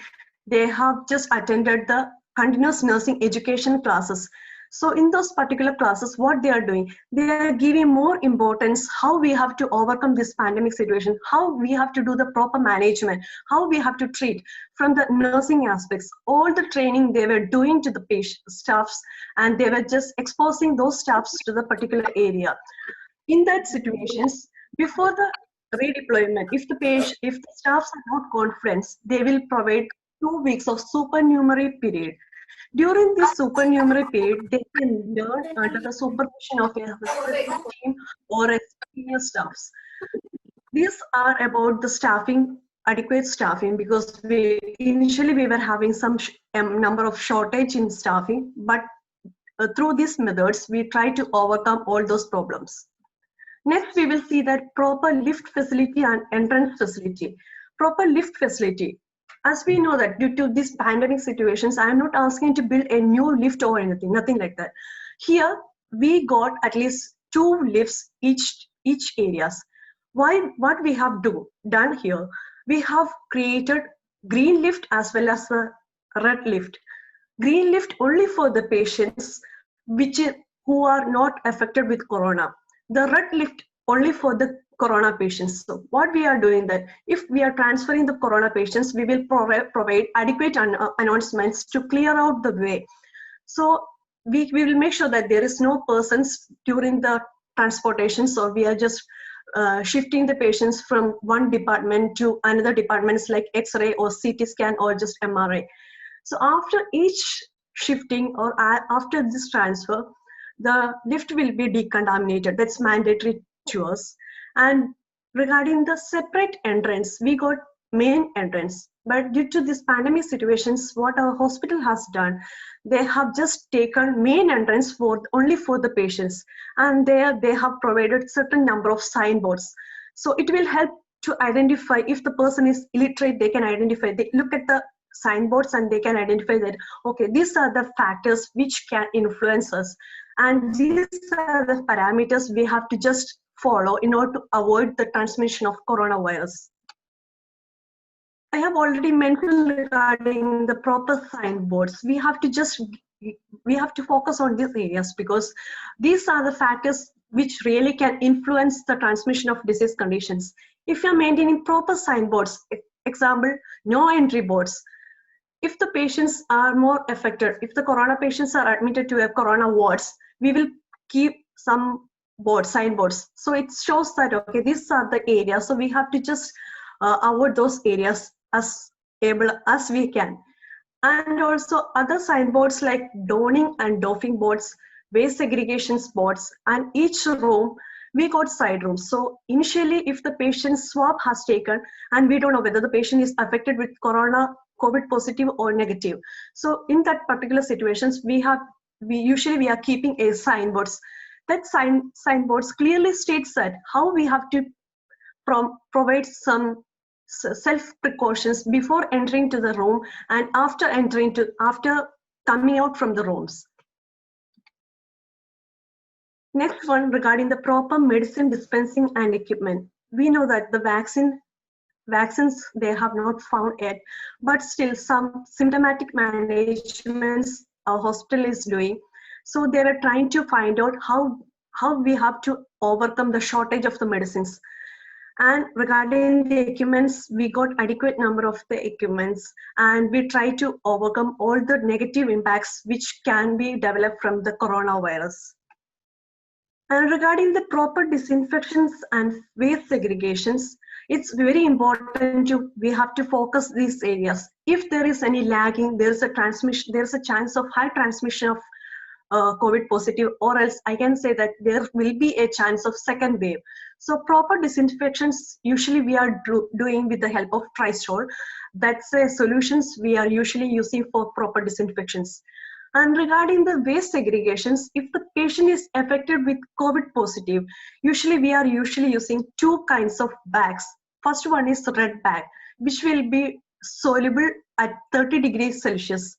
they have just attended the continuous nursing education classes. So in those particular classes, what they are doing, they are giving more importance how we have to overcome this pandemic situation, how we have to do the proper management, how we have to treat from the nursing aspects. All the training they were doing to the patient staffs, and they were just exposing those staffs to the particular area. In that situations, before the redeployment, if the staffs are not confident, they will provide 2 weeks of supernumerary period. During this supernumerary period, they can learn under the supervision of a research team or a senior staffs. These are about the staffing, adequate staffing, because initially we were having some number of shortage in staffing, but through these methods, we try to overcome all those problems. Next, we will see that proper lift facility and entrance facility. Proper lift facility. As we know that due to these pandemic situations, I am not asking to build a new lift or anything, nothing like that. Here, we got at least 2 lifts each areas. What we have done here, we have created green lift as well as a red lift. Green lift only for the patients who are not affected with corona. The red lift only for the corona patients. So what we are doing that if we are transferring the corona patients, we will provide adequate announcements to clear out the way. So we will make sure that there is no persons during the transportation. So we are just shifting the patients from one department to another departments like X-ray or CT scan or just MRI. So after each shifting or after this transfer, the lift will be decontaminated. That's mandatory to us. And regarding the separate entrance, we got main entrance. But due to this pandemic situations, what our hospital has done, they have just taken main entrance only for the patients. And there they have provided certain number of signboards. So it will help to identify if the person is illiterate, they can identify. They look at the signboards and they can identify that, okay, these are the factors which can influence us. And these are the parameters we have to just follow in order to avoid the transmission of coronavirus. I have already mentioned regarding the proper signboards. We have to focus on these areas because these are the factors which really can influence the transmission of disease conditions. If you're maintaining proper signboards, example, no entry boards, if the patients are more affected, if the corona patients are admitted to a corona wards, we will keep some signboards. So it shows that, okay, these are the areas. So we have to just avoid those areas as able as we can. And also other signboards like donning and doffing boards, waste segregation boards, and each room, we got side rooms. So initially, if the patient's swab has taken and we don't know whether the patient is affected with corona, COVID positive or negative. So in that particular situations, we are keeping a signboards That signboards clearly states that how we have to provide some self precautions before entering to the room and after coming out from the rooms. Next one, regarding the proper medicine dispensing and equipment. We know that the vaccines they have not found yet, but still some symptomatic managements our hospital is doing. So they are trying to find out how we have to overcome the shortage of the medicines. And regarding the equipments, we got adequate number of the equipments, and we try to overcome all the negative impacts which can be developed from the coronavirus. And regarding the proper disinfections and waste segregations, it's very important we have to focus these areas. If there is any lagging, there's a chance of high transmission of COVID positive, or else I can say that there will be a chance of second wave. So proper disinfections usually we are doing with the help of Trisol. That's a solutions we are usually using for proper disinfections. And regarding the waste segregations, if the patient is affected with COVID positive, usually we are using two kinds of bags. First one is red bag, which will be soluble at 30 degrees Celsius.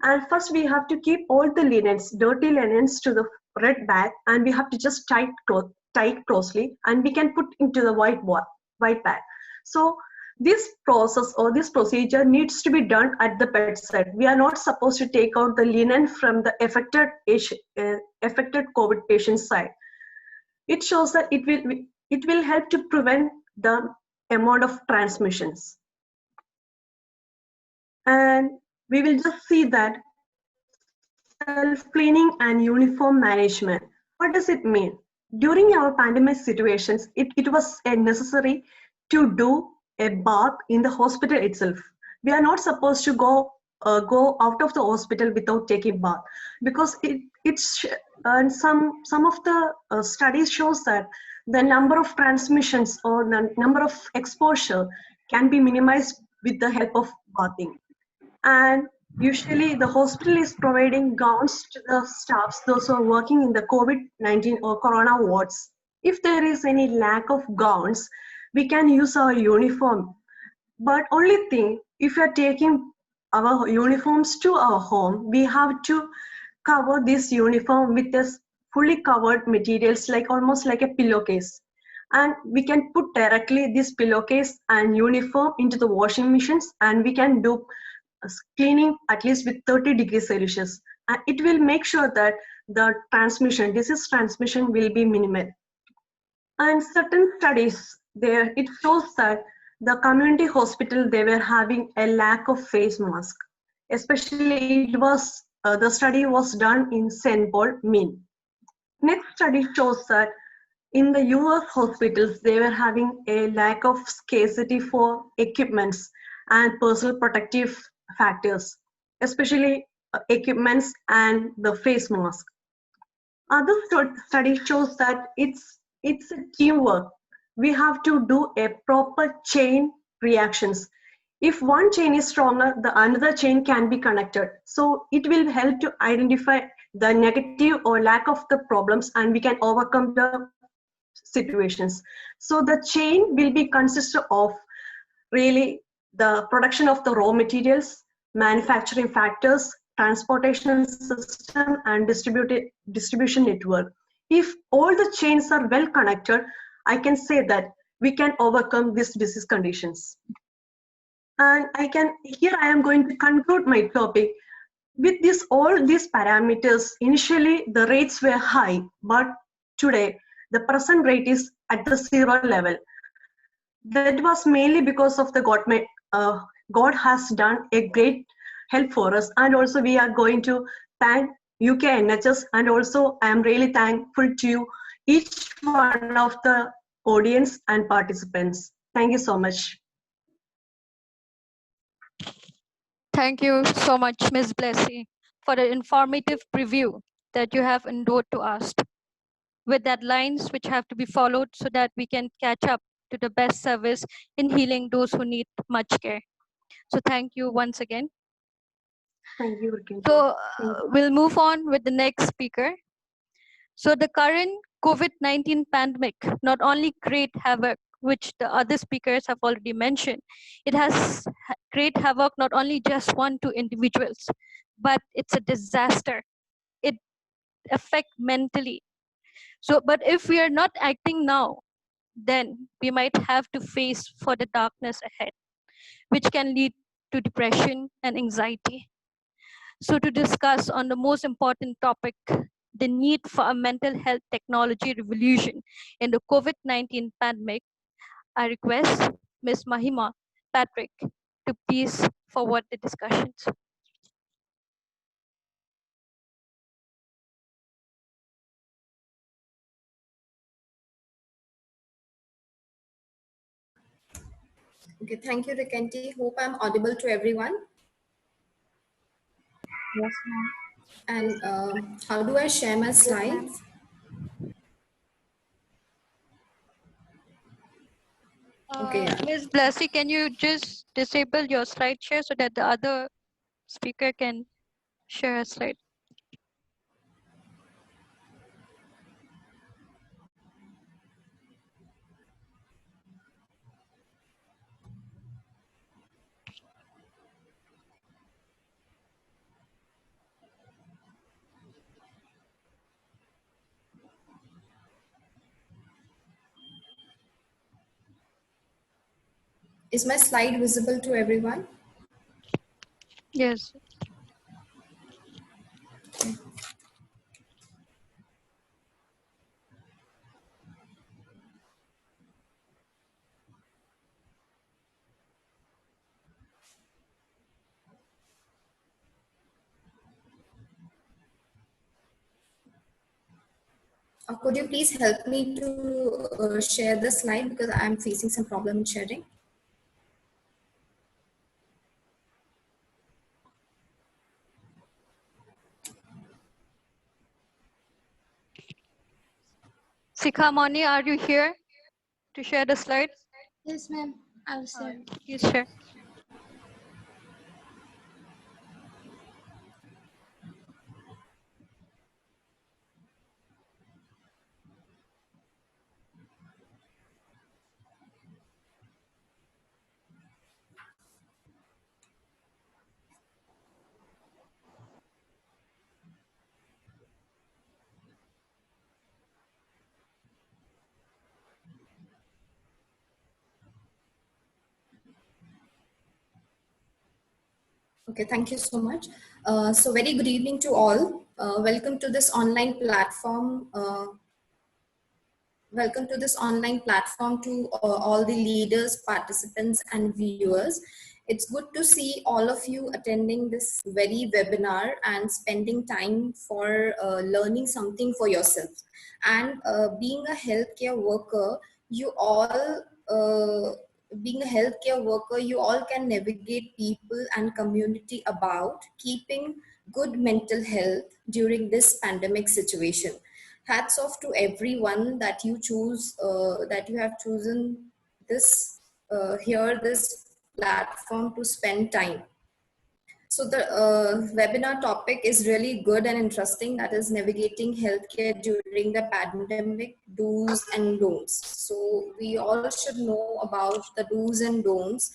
And first we have to keep all the linens, dirty linens to the red bag, and we have to just tie closely, and we can put into the white bag. So this process or this procedure needs to be done at the bedside. We are not supposed to take out the linen from the affected COVID patient's side. It shows that it will help to prevent the amount of transmissions. And we will just see that self-cleaning and uniform management. What does it mean? During our pandemic situations, it was necessary to do a bath in the hospital itself. We are not supposed to go out of the hospital without taking bath, because some of the studies shows that the number of transmissions or the number of exposure can be minimized with the help of bathing. And usually the hospital is providing gowns to the staffs, those who are working in the COVID-19 or corona wards. If there is any lack of gowns, we can use our uniform. But only thing, if we are taking our uniforms to our home, we have to cover this uniform with this fully covered materials, like almost like a pillowcase. And we can put directly this pillowcase and uniform into the washing machines, and we can do cleaning at least with 30 degrees Celsius. And it will make sure that the disease transmission will be minimal. And certain studies there, it shows that the community hospital, they were having a lack of face mask. Especially the study was done in St. Paul, Maine. Next study shows that in the US hospitals, they were having a lack of scarcity for equipments and personal protective factors, especially equipments and the face mask. Other study shows that it's a teamwork. We have to do a proper chain reactions. If one chain is stronger, the another chain can be connected. So it will help to identify the negative or lack of the problems, and we can overcome the situations. So the chain will be consisted of really the production of the raw materials, manufacturing factors, transportation system, and distribution network. If all the chains are well connected, I can say that we can overcome these disease conditions. And here I am going to conclude my topic. With all these parameters, initially the rates were high, but today the present rate is at the 0 level. That was mainly because of the God has done a great help for us, and also we are going to thank UK NHS, and also I am really thankful to each one of the audience and participants. Thank you so much. Thank you so much, Ms. Blessy, for the informative preview that you have endured to us, with deadlines which have to be followed so that we can catch up to the best service in healing those who need much care. So thank you once again. Thank you. So we'll move on with the next speaker. So the current COVID-19 pandemic not only create havoc, which the other speakers have already mentioned, it has create havoc not only just one to individuals, but it's a disaster. It affect mentally. So, but if we are not acting now, then we might have to face for the darkness ahead, which can lead to depression and anxiety. So to discuss on the most important topic, the need for a mental health technology revolution in the COVID-19 pandemic, I request Ms. Mahima Patrick to please forward the discussions. Okay, thank you, Rikanti. Hope I'm audible to everyone. Yes, ma'am. And how do I share my slides? Okay, yeah. Ms. Blasi, can you just disable your slide share so that the other speaker can share a slide? Is my slide visible to everyone? Yes. Could you please help me to share the slide because I'm facing some problem in sharing? Sikha Moni, are you here to share the slide? Yes, ma'am. I will share. Please share. Okay, thank you so much. So very good evening to all. Welcome to this online platform. Welcome to this online platform to all the leaders, participants, and viewers. It's good to see all of you attending this very webinar and spending time for learning something for yourself. And being a healthcare worker, you all, being a healthcare worker, you all can navigate people and community about keeping good mental health during this pandemic situation. Hats off to everyone that you choose, that you have chosen this this platform to spend time. So the webinar topic is really good and interesting, that is navigating healthcare during the pandemic, do's and don'ts. So we all should know about the do's and don'ts.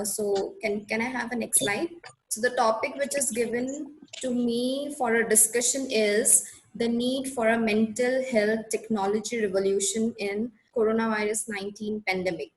So can I have a next slide? So the topic which is given to me for a discussion is the need for a mental health technology revolution in coronavirus 19 pandemic.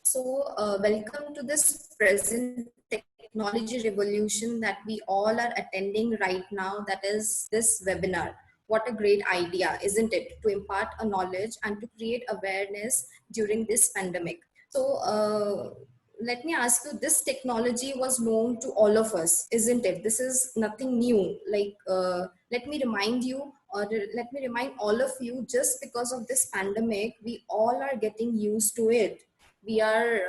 So welcome to this present technology revolution that we all are attending right now, that is this webinar. What a great idea, isn't it? To impart a knowledge and to create awareness during this pandemic. So let me ask you, this technology was known to all of us, isn't it? This is nothing new. Like, let me remind you, or let me remind all of you, just because of this pandemic, we all are getting used to it. We are,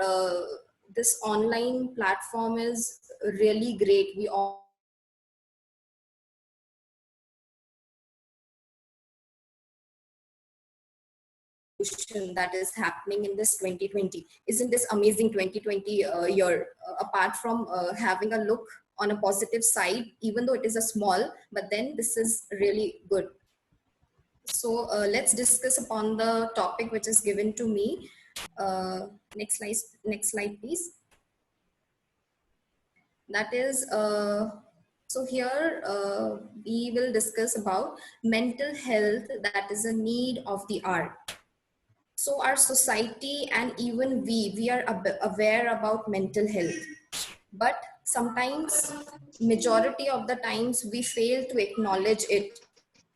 this online platform is really great. We all that is happening in this 2020. Isn't this amazing 2020 year? Apart from having a look on a positive side, even though it is a small, but then this is really good. So let's discuss upon the topic which is given to me. Next slide, please. That is, so here we will discuss about mental health, that is a need of the hour. So our society and even we are aware about mental health, but sometimes, majority of the times, we fail to acknowledge it.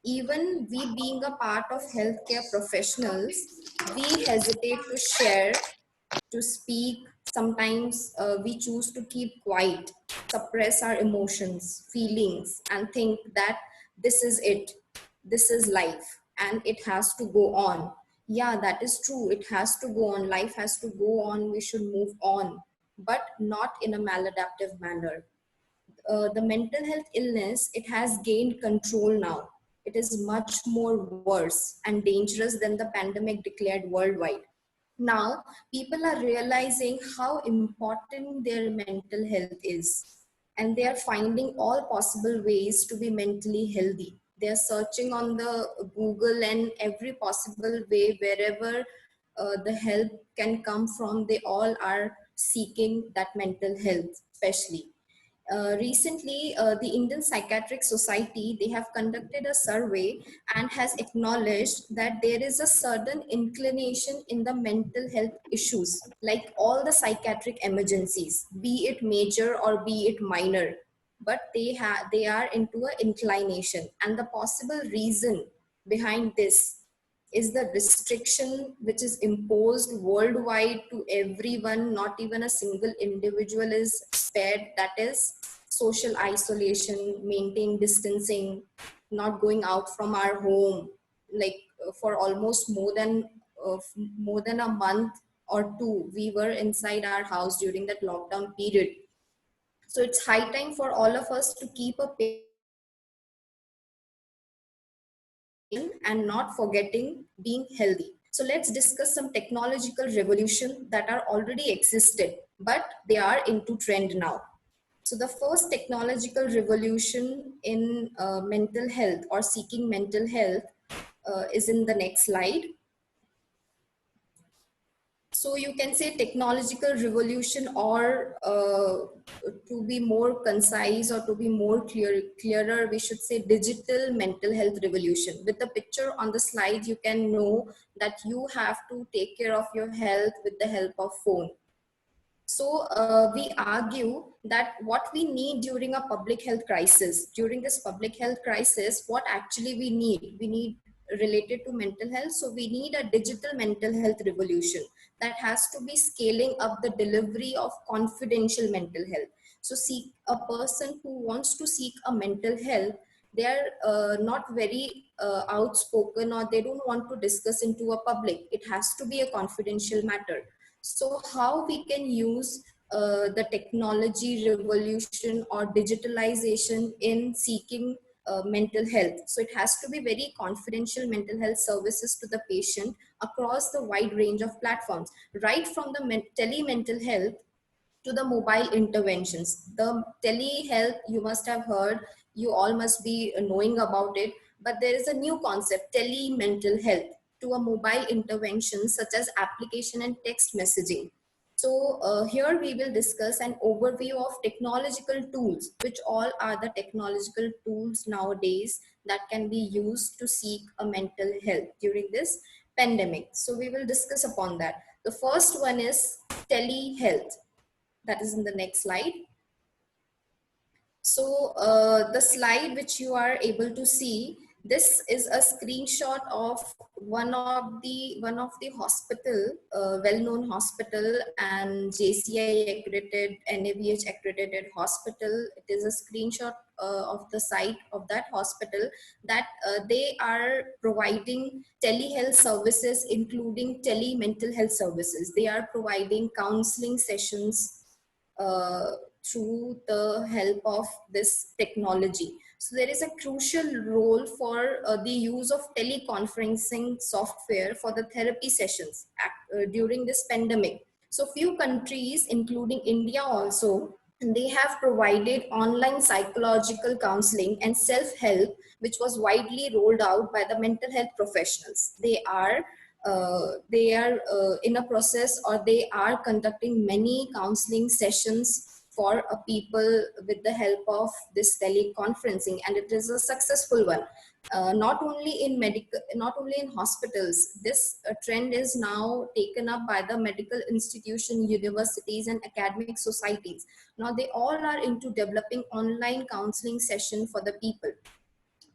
Even we being a part of healthcare professionals, we hesitate to share, to speak. Sometimes we choose to keep quiet, suppress our emotions, feelings, and think that this is it, this is life, and it has to go on. Yeah, that is true. It has to go on. Life has to go on. We should move on, but not in a maladaptive manner. The mental health illness, it has gained control now. It is much more worse and dangerous than the pandemic declared worldwide. Now, people are realizing how important their mental health is, and they are finding all possible ways to be mentally healthy. They are searching on the Google and every possible way, wherever the help can come from, they all are seeking that mental health, especially. Recently, the Indian Psychiatric Society, they have conducted a survey and has acknowledged that there is a sudden inclination in the mental health issues, like all the psychiatric emergencies, be it major or be it minor, but they are into an inclination. And the possible reason behind this is the restriction which is imposed worldwide to everyone. Not even a single individual is spared. That is social isolation, maintain distancing, not going out from our home, like for almost more than a month or two, we were inside our house during that lockdown period. So it's high time for all of us to keep a pace and not forgetting being healthy. So let's discuss some technological revolution that are already existed, but they are into trend now. So the first technological revolution in mental health or seeking mental health is in the next slide. So you can say technological revolution, or to be more concise or to be more clearer, we should say digital mental health revolution. With the picture on the slide, you can know that you have to take care of your health with the help of phone. So we argue that what we need during a public health crisis, during this public health crisis, what actually we need related to mental health. So we need a digital mental health revolution that has to be scaling up the delivery of confidential mental health. So seek a person who wants to seek a mental health, they are not very outspoken, or they don't want to discuss into a public. It has to be a confidential matter. So how we can use the technology revolution or digitalization in seeking mental health. So it has to be very confidential mental health services to the patient across the wide range of platforms, right from the tele-mental health to the mobile interventions. The telehealth, you must have heard, you all must be knowing about it, but there is a new concept, tele-mental health, to a mobile intervention such as application and text messaging. So here we will discuss an overview of technological tools, which all are the technological tools nowadays that can be used to seek a mental health during this pandemic. So we will discuss upon that. The first one is telehealth. That is in the next slide. So the slide which you are able to see, this is a screenshot of one of the hospital, well-known hospital and JCI accredited, NABH accredited hospital. It is a screenshot of the site of that hospital, that they are providing telehealth services, including tele-mental health services. They are providing counseling sessions through the help of this technology. So there is a crucial role for the use of teleconferencing software for the therapy sessions during this pandemic. So few countries, including India also, they have provided online psychological counseling and self-help, which was widely rolled out by the mental health professionals. They are in a process, or they are conducting many counseling sessions for people with the help of this teleconferencing, and it is a successful one. Not only in medical, not only in hospitals, this trend is now taken up by the medical institution, universities, and academic societies. Now they all are into developing online counseling session for the people.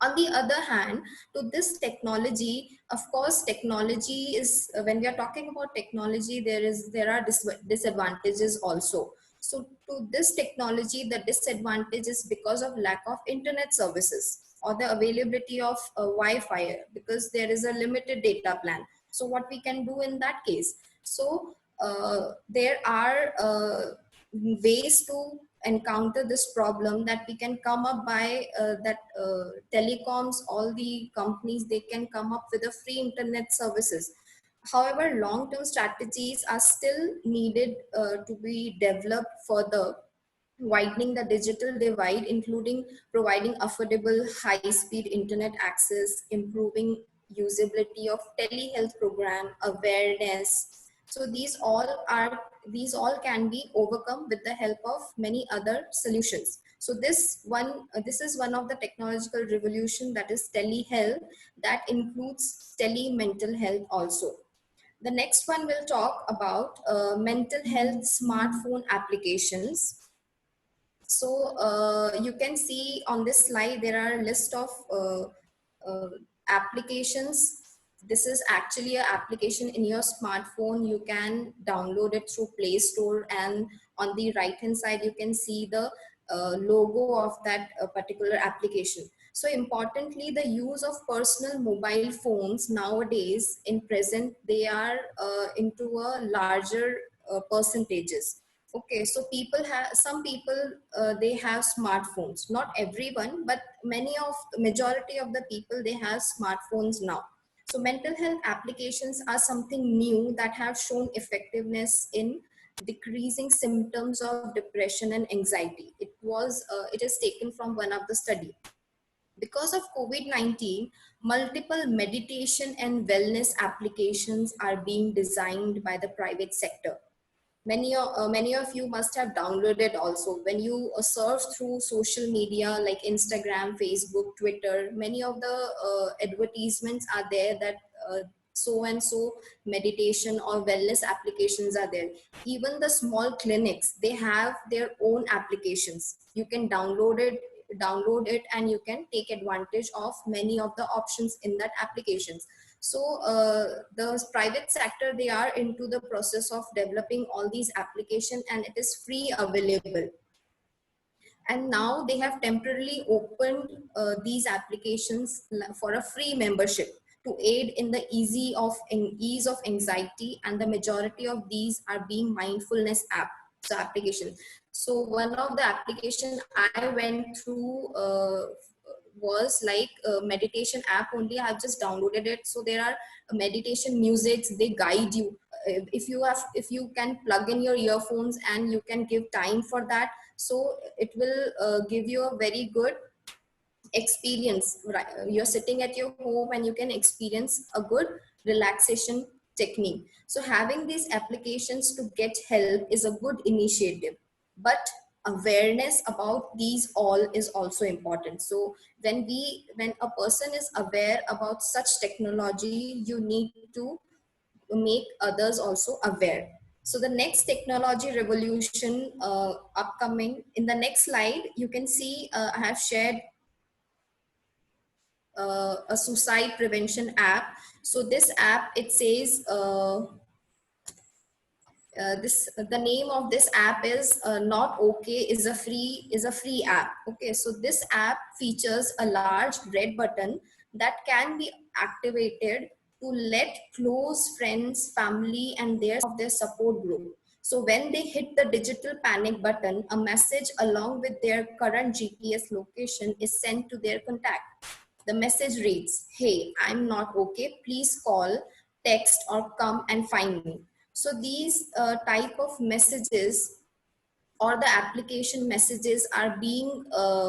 On the other hand, to this technology, of course, technology is, when we are talking about technology, there are disadvantages also. So to this technology, the disadvantage is because of lack of internet services or the availability of Wi-Fi, because there is a limited data plan. So what we can do in that case? So there are ways to encounter this problem, that we can come up by telecoms, all the companies, they can come up with a free internet services. However, long-term strategies are still needed to be developed further, widening the digital divide, including providing affordable high-speed internet access, improving usability of telehealth program, awareness. So these all can be overcome with the help of many other solutions. So this is one of the technological revolution, that is telehealth, that includes tele-mental health also. The next one will talk about mental health smartphone applications. So you can see on this slide, there are a list of applications. This is actually an application in your smartphone. You can download it through Play Store, and on the right hand side, you can see the logo of that particular application. So importantly, the use of personal mobile phones nowadays in present, they are into a larger percentages. Okay, so some people, they have smartphones. Not everyone, but majority of the people, they have smartphones now. So mental health applications are something new that have shown effectiveness in decreasing symptoms of depression and anxiety. It is taken from one of the study. Because of COVID-19, multiple meditation and wellness applications are being designed by the private sector. Many of you must have downloaded also. When you surf through social media like Instagram, Facebook, Twitter, many of the advertisements are there that so and so meditation or wellness applications are there. Even the small clinics, they have their own applications. You can download it and you can take advantage of many of the options in that applications. So the private sector, they are into the process of developing all these applications, and it is free available. And now they have temporarily opened these applications for a free membership to aid in the ease of anxiety, and the majority of these are being mindfulness application. So one of the application I went through was like a meditation app only. I've just downloaded it. So there are meditation musics, they guide you. If you can plug in your earphones and you can give time for that, so it will give you a very good experience. Right? You're sitting at your home and you can experience a good relaxation technique. So having these applications to get help is a good initiative, but awareness about these all is also important. So when a person is aware about such technology, you need to make others also aware. So the next technology revolution upcoming, in the next slide, you can see I have shared a suicide prevention app. So this app, it says the name of this app is Not Okay is a free app. Okay, so this app features a large red button that can be activated to let close friends, family, and their support group. So when they hit the digital panic button, a message along with their current GPS location is sent to their contact. The message reads, "Hey, I'm not okay. Please call, text, or come and find me." So these type of messages or the application messages are being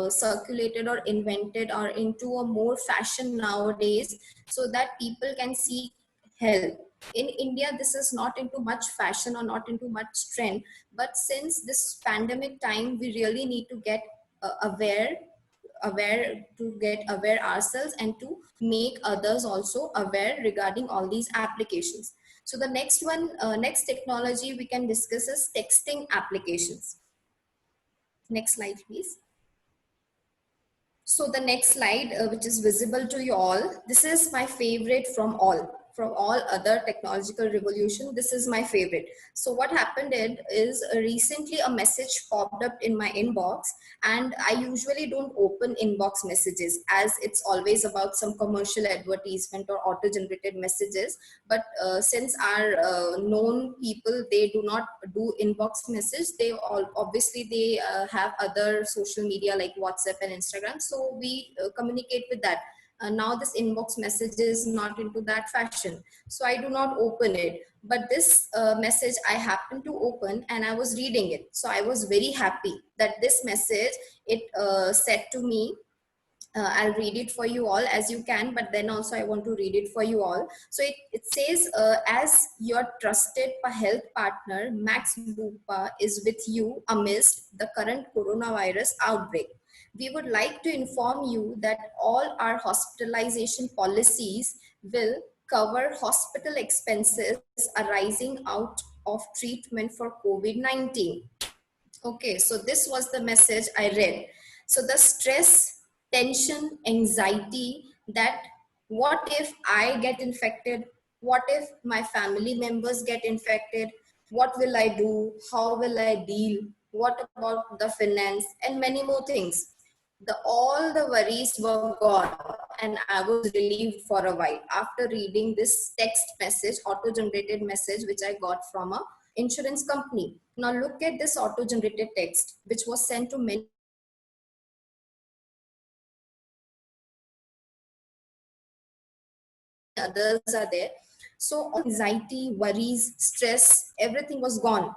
circulated or invented or into a more fashion nowadays, so that people can seek help. In India, this is not into much fashion or not into much trend, but since this pandemic time, we really need to get aware to get aware ourselves and to make others also aware regarding all these applications. So the next one, next technology we can discuss is texting applications. Next slide, please. So the next slide, which is visible to you all, this is my favorite from all other technological revolution. This is my favorite. So what happened is recently a message popped up in my inbox, and I usually don't open inbox messages as it's always about some commercial advertisement or auto-generated messages. But since our known people, they do not do inbox message, they all obviously they have other social media like WhatsApp and Instagram, so we communicate with that. Now this inbox message is not into that fashion, so I do not open it. But this message I happened to open, and I was reading it, so I was very happy that this message, it said to me, I'll read it for you all as you can, but then also I want to read it for you all. So it says, as your trusted health partner, Max Bupa is with you amidst the current coronavirus outbreak. We would like to inform you that all our hospitalization policies will cover hospital expenses arising out of treatment for COVID-19. Okay, so this was the message I read. So the stress, tension, anxiety that what if I get infected? What if my family members get infected? What will I do? How will I deal? What about the finance and many more things? All the worries were gone, and I was relieved for a while after reading this text message, auto-generated message, which I got from a insurance company. Now look at this auto-generated text, which was sent to many others are there. So anxiety, worries, stress, everything was gone.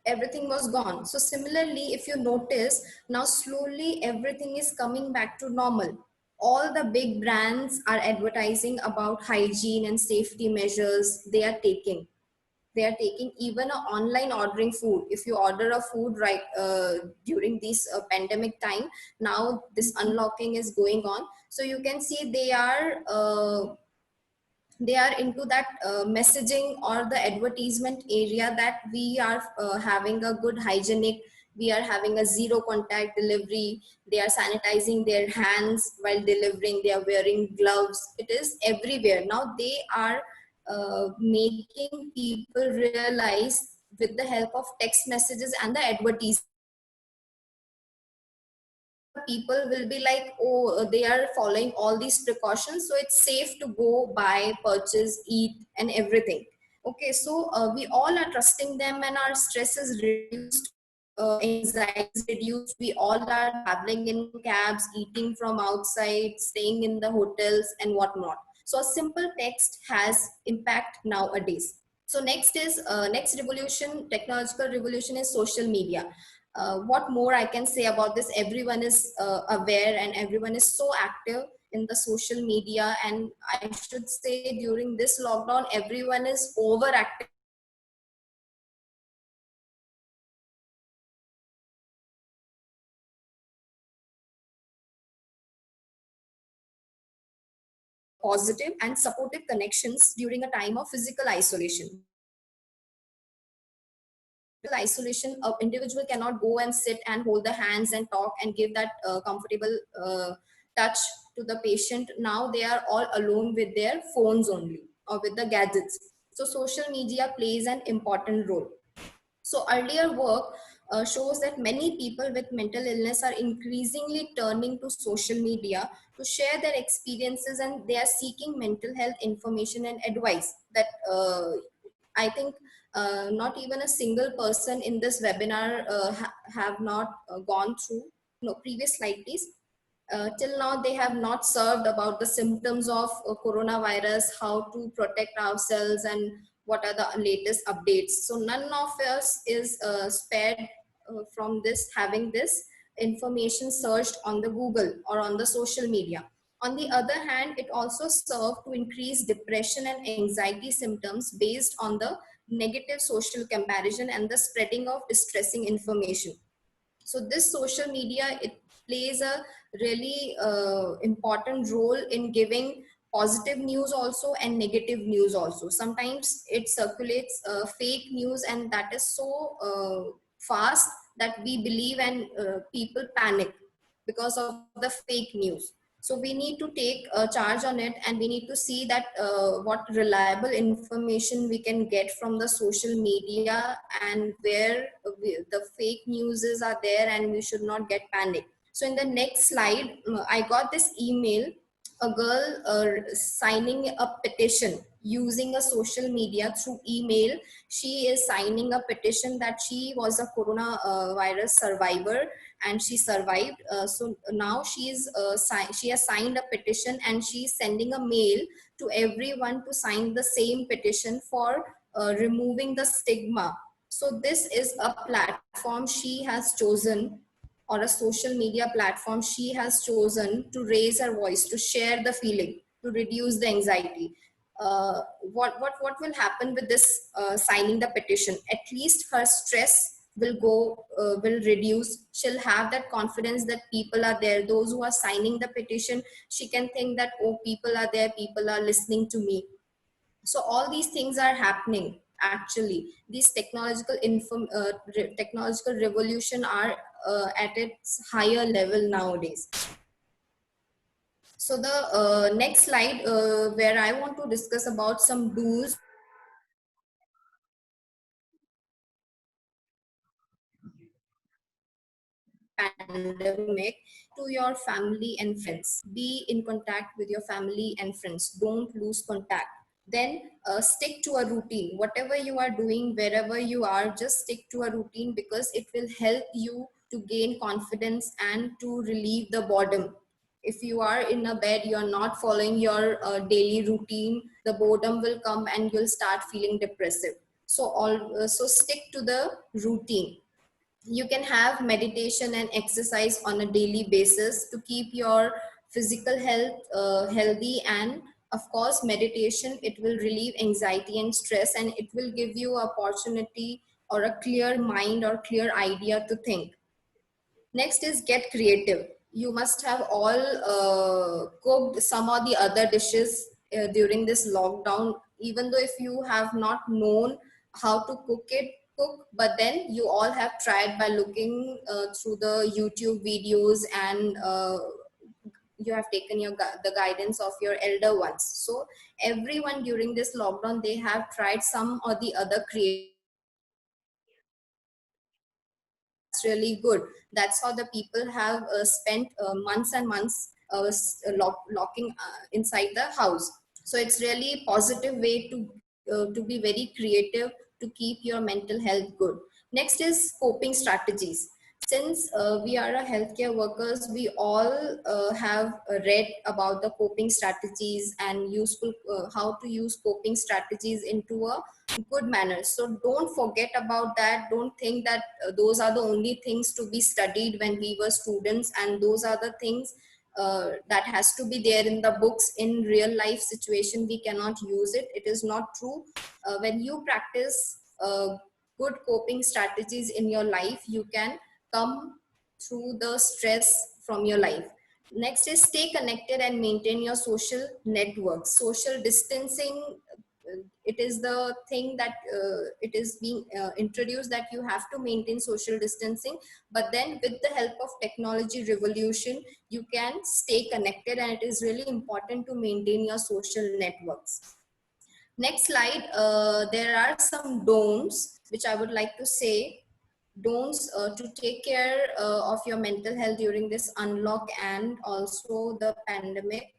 Everything was gone. So similarly, if you notice, now slowly everything is coming back to normal. All the big brands are advertising about hygiene and safety measures they are taking. They are taking even a online ordering food. If you order a food right during this pandemic time, now this unlocking is going on. So you can see they are into that messaging or the advertisement area that we are having a good hygienic, we are having a zero contact delivery, they are sanitizing their hands while delivering, they are wearing gloves. It is everywhere now. They are making people realize with the help of text messages and the advertisement. People will be like, oh, they are following all these precautions, so it's safe to go buy, purchase, eat and everything. Okay, so we all are trusting them, and our stress is reduced, anxiety is reduced. We all are traveling in cabs, eating from outside, staying in the hotels and whatnot. So a simple text has impact nowadays. So next is next revolution, technological revolution, is social media. What more I can say about this? Everyone is aware and everyone is so active in the social media, and I should say during this lockdown everyone is overactive. Positive and supportive connections during a time of physical isolation. Isolation, an individual cannot go and sit and hold the hands and talk and give that comfortable touch to the patient. Now they are all alone with their phones only or with the gadgets. So social media plays an important role. So earlier work shows that many people with mental illness are increasingly turning to social media to share their experiences, and they are seeking mental health information and advice. That I think not even a single person in this webinar have not gone through. No, previous slide please. Till now they have not served about the symptoms of coronavirus, how to protect ourselves and what are the latest updates. So none of us is spared from this, having this information searched on the Google or on the social media. On the other hand, it also served to increase depression and anxiety symptoms based on the negative social comparison and the spreading of distressing information. So this social media, it plays a really important role in giving positive news also and negative news also. Sometimes it circulates fake news, and that is so fast that we believe, and people panic because of the fake news. So we need to take charge on it, and we need to see that what reliable information we can get from the social media, and where the fake news are there, and we should not get panic. So in the next slide, I got this email, a girl signing a petition using a social media through email. She is signing a petition that she was a corona virus survivor, and she survived. So now she has signed a petition, and she's sending a mail to everyone to sign the same petition for removing the stigma. So this is a platform she has chosen, or a social media platform she has chosen, to raise her voice, to share the feeling, to reduce the anxiety. What will happen with this signing the petition? At least her stress will reduce. She'll have that confidence that people are there, those who are signing the petition. She can think that, oh, people are there, people are listening to me. So all these things are happening. Actually, these technological revolution are at its higher level nowadays. So the next slide, where I want to discuss about some do's pandemic to your family and friends. Be in contact with your family and friends. Don't lose contact. Then stick to a routine. Whatever you are doing, wherever you are, just stick to a routine, because it will help you to gain confidence and to relieve the boredom. If you are in a bed, you are not following your daily routine, the boredom will come and you'll start feeling depressive. So stick to the routine. You can have meditation and exercise on a daily basis to keep your physical health healthy. And of course, meditation, it will relieve anxiety and stress, and it will give you opportunity or a clear mind or clear idea to think. Next is get creative. You must have all cooked some or the other dishes during this lockdown, even though if you have not known how to cook, but then you all have tried by looking through the YouTube videos, and you have taken the guidance of your elder ones. So everyone during this lockdown, they have tried some or the other creative. Really good. That's how the people have spent months and months locking inside the house. So it's really positive way to be very creative, to keep your mental health good. Next is coping strategies. Since we are a healthcare workers, we all have read about the coping strategies and useful how to use coping strategies into a good manner. So don't forget about that. Don't think that those are the only things to be studied when we were students, and those are the things that has to be there in the books. In real life situation, we cannot use it. It is not true. When you practice good coping strategies in your life, you can come through the stress from your life. Next is stay connected and maintain your social networks. Social distancing, it is the thing that it is being introduced, that you have to maintain social distancing, but then with the help of technology revolution, you can stay connected, and it is really important to maintain your social networks. Next slide, there are some don'ts which I would like to say. Don'ts to take care of your mental health during this unlock and also the pandemic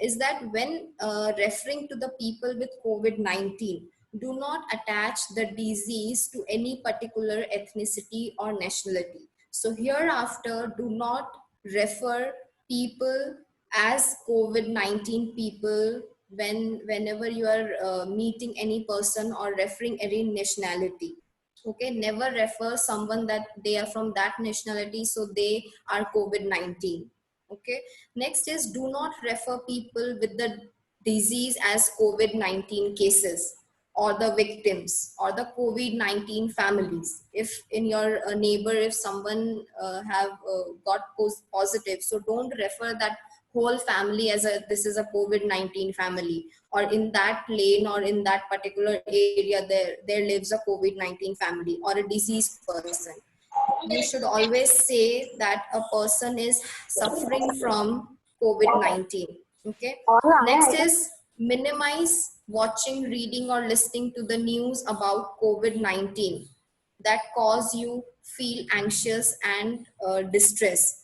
is that when referring to the people with COVID-19, do not attach the disease to any particular ethnicity or nationality. So hereafter, do not refer people as COVID-19 people whenever you are meeting any person or referring any nationality. Okay, never refer someone that they are from that nationality, so they are COVID-19. Okay, next is do not refer people with the disease as COVID-19 cases or the victims or the COVID-19 families. If in your neighbor, if someone have got positive, so don't refer that whole family as a this is a COVID-19 family, or in that lane or in that particular area there lives a COVID-19 family or a diseased person. You should always say that a person is suffering from COVID-19. Okay. Next is minimize watching, reading, or listening to the news about COVID-19 that cause you feel anxious and distress.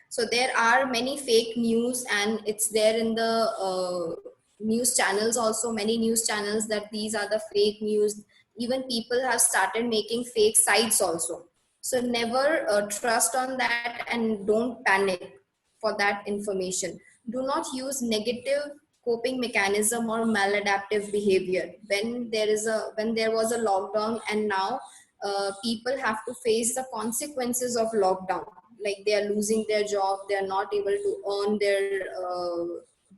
So there are many fake news, and it's there in the news channels also, many news channels, that these are the fake news. Even people have started making fake sites also. So never trust on that, and don't panic for that information. Do not use negative coping mechanism or maladaptive behavior. When there was a lockdown, and now people have to face the consequences of lockdown, like they are losing their job, they are not able to earn their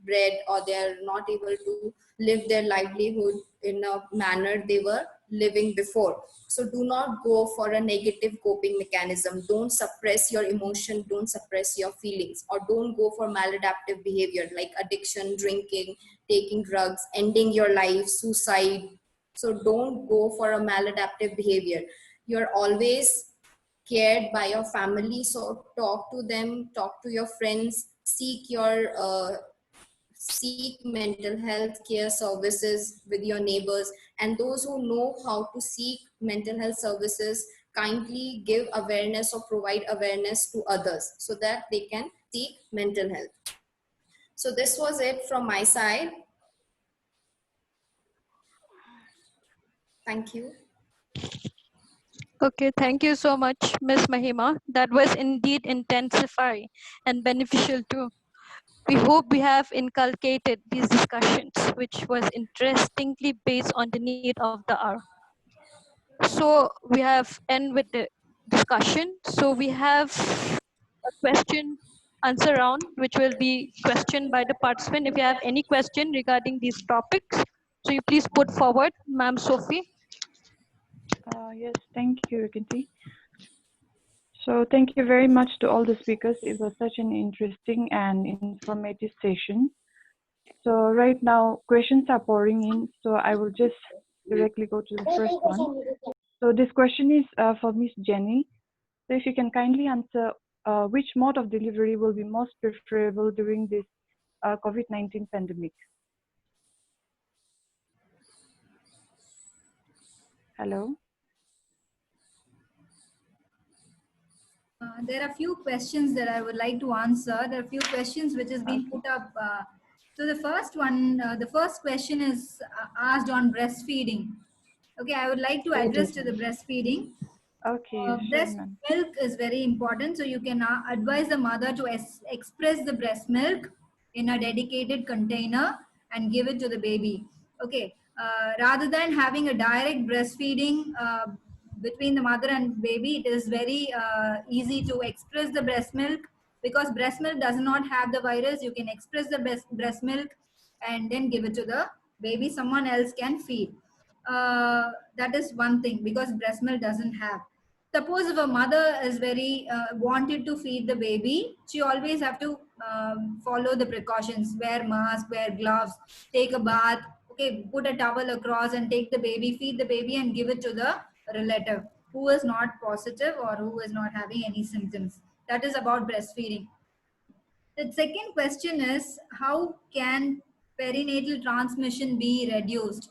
bread, or they are not able to live their livelihood in a manner they were living before. So do not go for a negative coping mechanism. Don't suppress your emotion, don't suppress your feelings, or don't go for maladaptive behavior like addiction, drinking, taking drugs, ending your life, suicide. So don't go for a maladaptive behavior. You're always cared by your family, so talk to them, talk to your friends, seek mental health care services with your neighbors, and those who know how to seek mental health services, kindly give awareness or provide awareness to others so that they can seek mental health. So this was it from my side. Thank you. Okay, thank you so much, Ms. Mahima. That was indeed intensify and beneficial too. We hope we have inculcated these discussions, which was interestingly based on the need of the hour. So we have end with the discussion. So we have a question answer round, which will be questioned by the participant. If you have any question regarding these topics, so you please put forward, Ma'am Sophie. Yes, thank you, Kinti. So thank you very much to all the speakers. It was such an interesting and informative session. So right now questions are pouring in, so I will just directly go to the first one. So this question is for Miss Jenny. So if you can kindly answer which mode of delivery will be most preferable during this COVID-19 pandemic? Hello? There are a few questions that I would like to answer. There are a few questions which has been put up. So the first one, the first question is asked on breastfeeding. Okay, I would like to address to the breastfeeding. Okay, sure, Breast ma'am. milk is very important, so you can advise the mother to express the breast milk in a dedicated container and give it to the baby. Okay, rather than having a direct breastfeeding between the mother and baby, it is very easy to express the breast milk, because breast milk does not have the virus. You can express the breast milk and then give it to the baby. Someone else can feed. That is one thing, because breast milk doesn't have. Suppose if a mother is very wanted to feed the baby, she always have to follow the precautions: wear mask, wear gloves, take a bath, okay, put a towel across and take the baby, feed the baby and give it to the relative who is not positive or who is not having any symptoms. That is about breastfeeding. The second question is, how can perinatal transmission be reduced?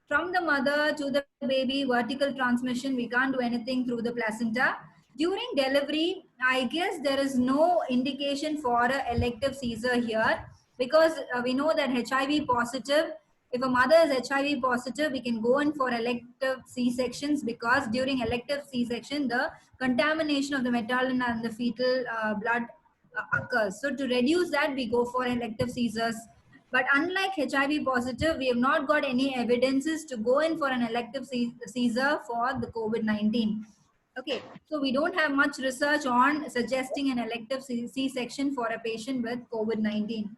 From the mother to the baby, vertical transmission, we can't do anything through the placenta. During delivery, I guess there is no indication for an elective seizure here, because we know that HIV positive, if a mother is HIV positive, we can go in for elective C-sections, because during elective C-section, the contamination of the maternal and the fetal blood occurs. So to reduce that, we go for elective seizures But unlike HIV positive, we have not got any evidences to go in for an elective Caesar for the COVID-19. Okay, so we don't have much research on suggesting an elective C-section for a patient with COVID-19.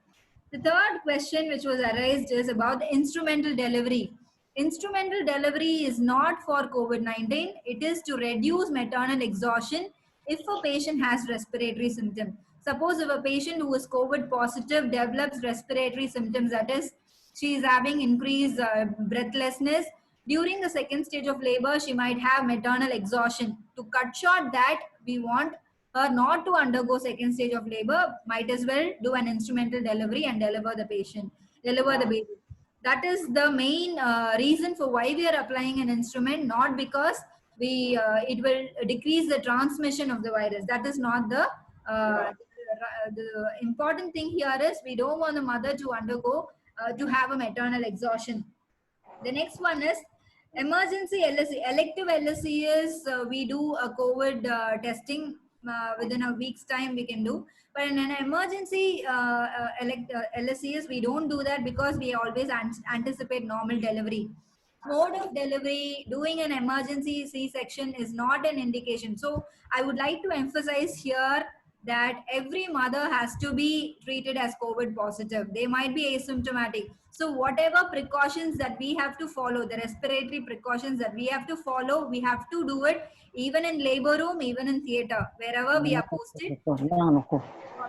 The third question which was raised is about the instrumental delivery. Instrumental delivery is not for COVID-19. It is to reduce maternal exhaustion if a patient has respiratory symptoms. Suppose if a patient who is COVID positive develops respiratory symptoms, that is, she is having increased breathlessness, during the second stage of labor, she might have maternal exhaustion. To cut short that, we want her not to undergo second stage of labor, might as well do an instrumental delivery and deliver the baby. That is the main reason for why we are applying an instrument, not because it will decrease the transmission of the virus. That is not the important thing here is we don't want the mother to undergo to have a maternal exhaustion. The next one is emergency LSE. Elective LSE is we do a COVID testing within a week's time we can do. But in an emergency LSEs, we don't do that because we always anticipate normal delivery. Mode of delivery, doing an emergency C-section is not an indication. So I would like to emphasize here that every mother has to be treated as COVID positive. They might be asymptomatic. So whatever precautions that we have to follow, the respiratory precautions that we have to follow, we have to do it even in labor room, even in theater, wherever we are posted.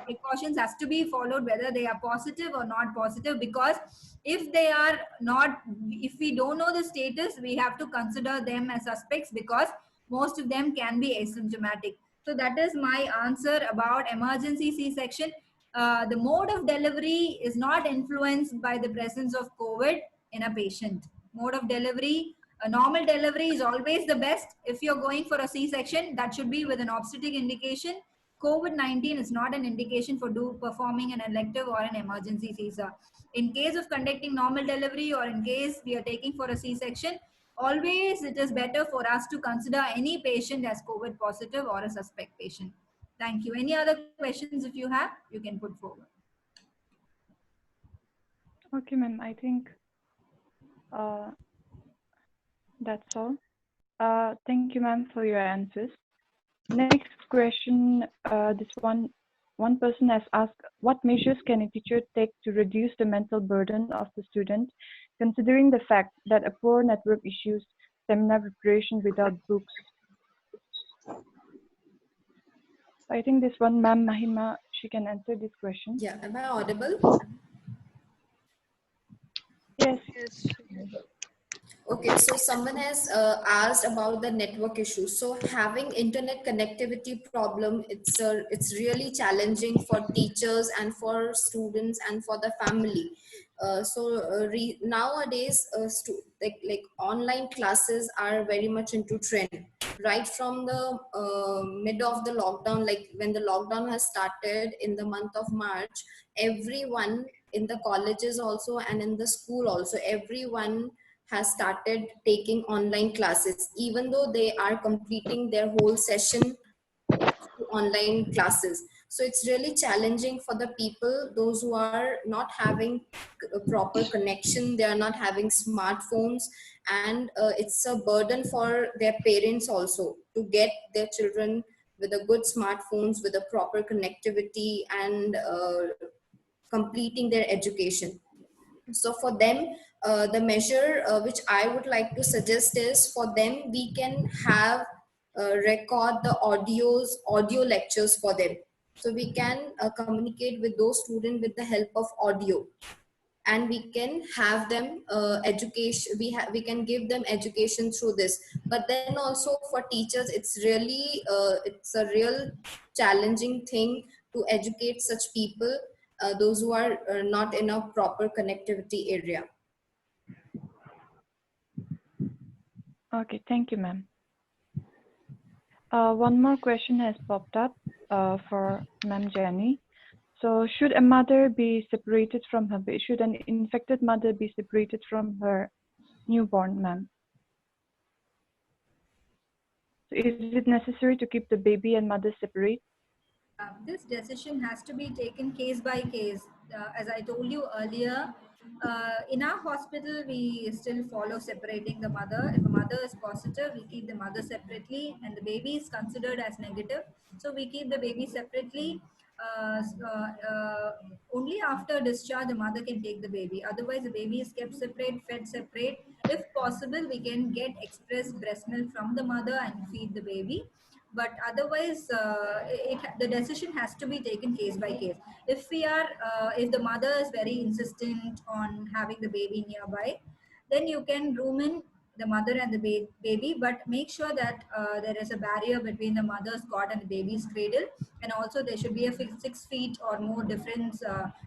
Precautions has to be followed whether they are positive or not positive, because if they are not, if we don't know the status, we have to consider them as suspects because most of them can be asymptomatic. So that is my answer about emergency C-section. The mode of delivery is not influenced by the presence of COVID in a patient. Mode of delivery, a normal delivery is always the best. If you're going for a C-section, that should be with an obstetric indication. COVID-19 is not an indication for performing an elective or an emergency Caesar. In case of conducting normal delivery or in case we are taking for a C-section, always it is better for us to consider any patient as COVID positive or a suspect patient. Thank you. Any other questions if you have, you can put forward. Okay, ma'am. I think that's all. Thank you, ma'am, for your answers. Next question, this one person has asked, what measures can a teacher take to reduce the mental burden of the student, considering the fact that a poor network issues seminar preparation without books? I think this one, Ma'am Mahima, she can answer this question. Yeah, am I audible? Yes. Yes. Okay, so someone has asked about the network issue. So having internet connectivity problem, it's really challenging for teachers and for students and for the family. Nowadays, like online classes are very much into trend. Right from the mid of the lockdown, like when the lockdown has started in the month of March, everyone in the colleges also and in the school also, everyone has started taking online classes, even though they are completing their whole session online classes. So it's really challenging for the people, those who are not having a proper connection, they are not having smartphones, and it's a burden for their parents also to get their children with a good smartphones, with a proper connectivity, and completing their education. So for them, the measure which I would like to suggest is, for them we can have record the audio lectures for them. So we can communicate with those students with the help of audio, and we can have them education, we can give them education through this. But then also for teachers, it's really it's a real challenging thing to educate such people, those who are not in a proper connectivity area. Okay, thank you, ma'am. One more question has popped up for Ma'am Jenny. So should a mother be separated from her baby? Should an infected mother be separated from her newborn, ma'am? So is it necessary to keep the baby and mother separate? This decision has to be taken case by case. As I told you earlier, in our hospital, we still follow separating the mother. If a mother is positive, we keep the mother separately, and the baby is considered as negative. So we keep the baby separately. Only after discharge, the mother can take the baby. Otherwise, the baby is kept separate, fed separate. If possible, we can get express breast milk from the mother and feed the baby, but otherwise the decision has to be taken case by case. If we are if the mother is very insistent on having the baby nearby, then you can room in the mother and the baby, but make sure that there is a barrier between the mother's cot and the baby's cradle, and also there should be a 6 feet or more difference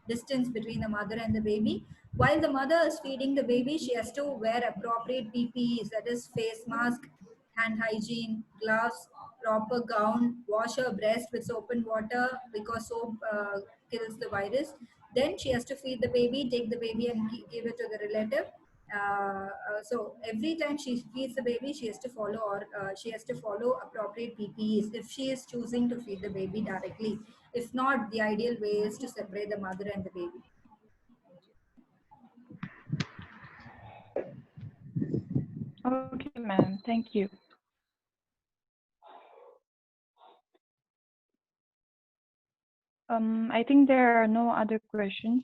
distance between the mother and the baby. While the mother is feeding the baby, she has to wear appropriate PPEs, that is face mask, hand hygiene, gloves, proper gown, wash her breast with soap and water because soap kills the virus. Then she has to feed the baby, take the baby and give it to the relative. So every time she feeds the baby, she has to follow she has to follow appropriate PPEs if she is choosing to feed the baby directly. If not, the ideal way is to separate the mother and the baby. Okay, ma'am. Thank you. I think there are no other questions.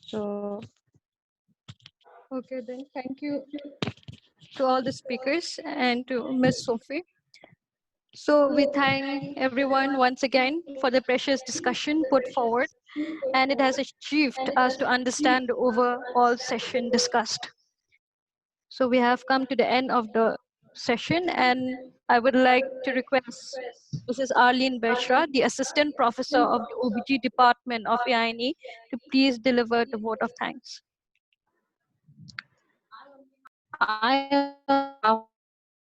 So Okay, then thank you to all the speakers and to Ms. Sophie. So we thank everyone once again for the precious discussion put forward, and it has achieved us to understand the overall session discussed. So we have come to the end of the session, and I would like to request Mrs. Arlene Beshra, the Assistant Professor of the OBG Department of AINE, to please deliver the vote of thanks. I,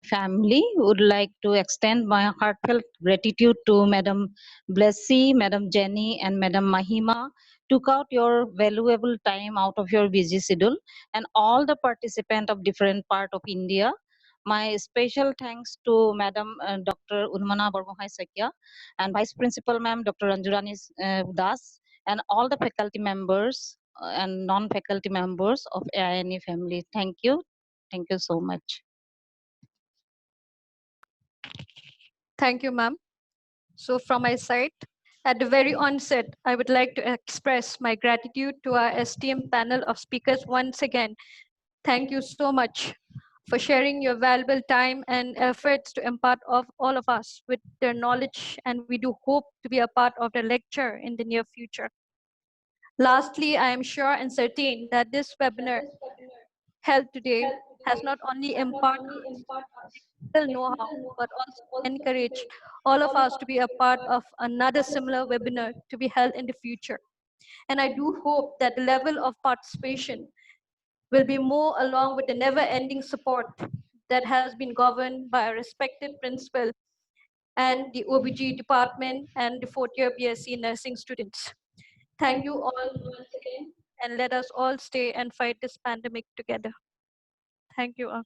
family, would like to extend my heartfelt gratitude to Madam Blessy, Madam Jenny, and Madam Mahima. Took out your valuable time out of your busy schedule, and all the participants of different part of India. My special thanks to Madam Dr. Unmana Barmohai Sakya and Vice Principal Ma'am Dr. Ranjurani Das, and all the faculty members and non-faculty members of AINE family. Thank you. Thank you so much. Thank you, ma'am. So from my side, at the very onset, I would like to express my gratitude to our esteemed panel of speakers once again. Thank you so much for sharing your valuable time and efforts to impart of all of us with their knowledge, and we do hope to be a part of the lecture in the near future. Lastly, I am sure and certain that this webinar held today has not only imparted know-how, but also encourage all of us to be a part of another similar webinar to be held in the future. And I do hope that the level of participation will be more along with the never-ending support that has been governed by our respected principal and the OBG department and the fourth year BSc nursing students. Thank you all once again, and let us all stay and fight this pandemic together. Thank you all.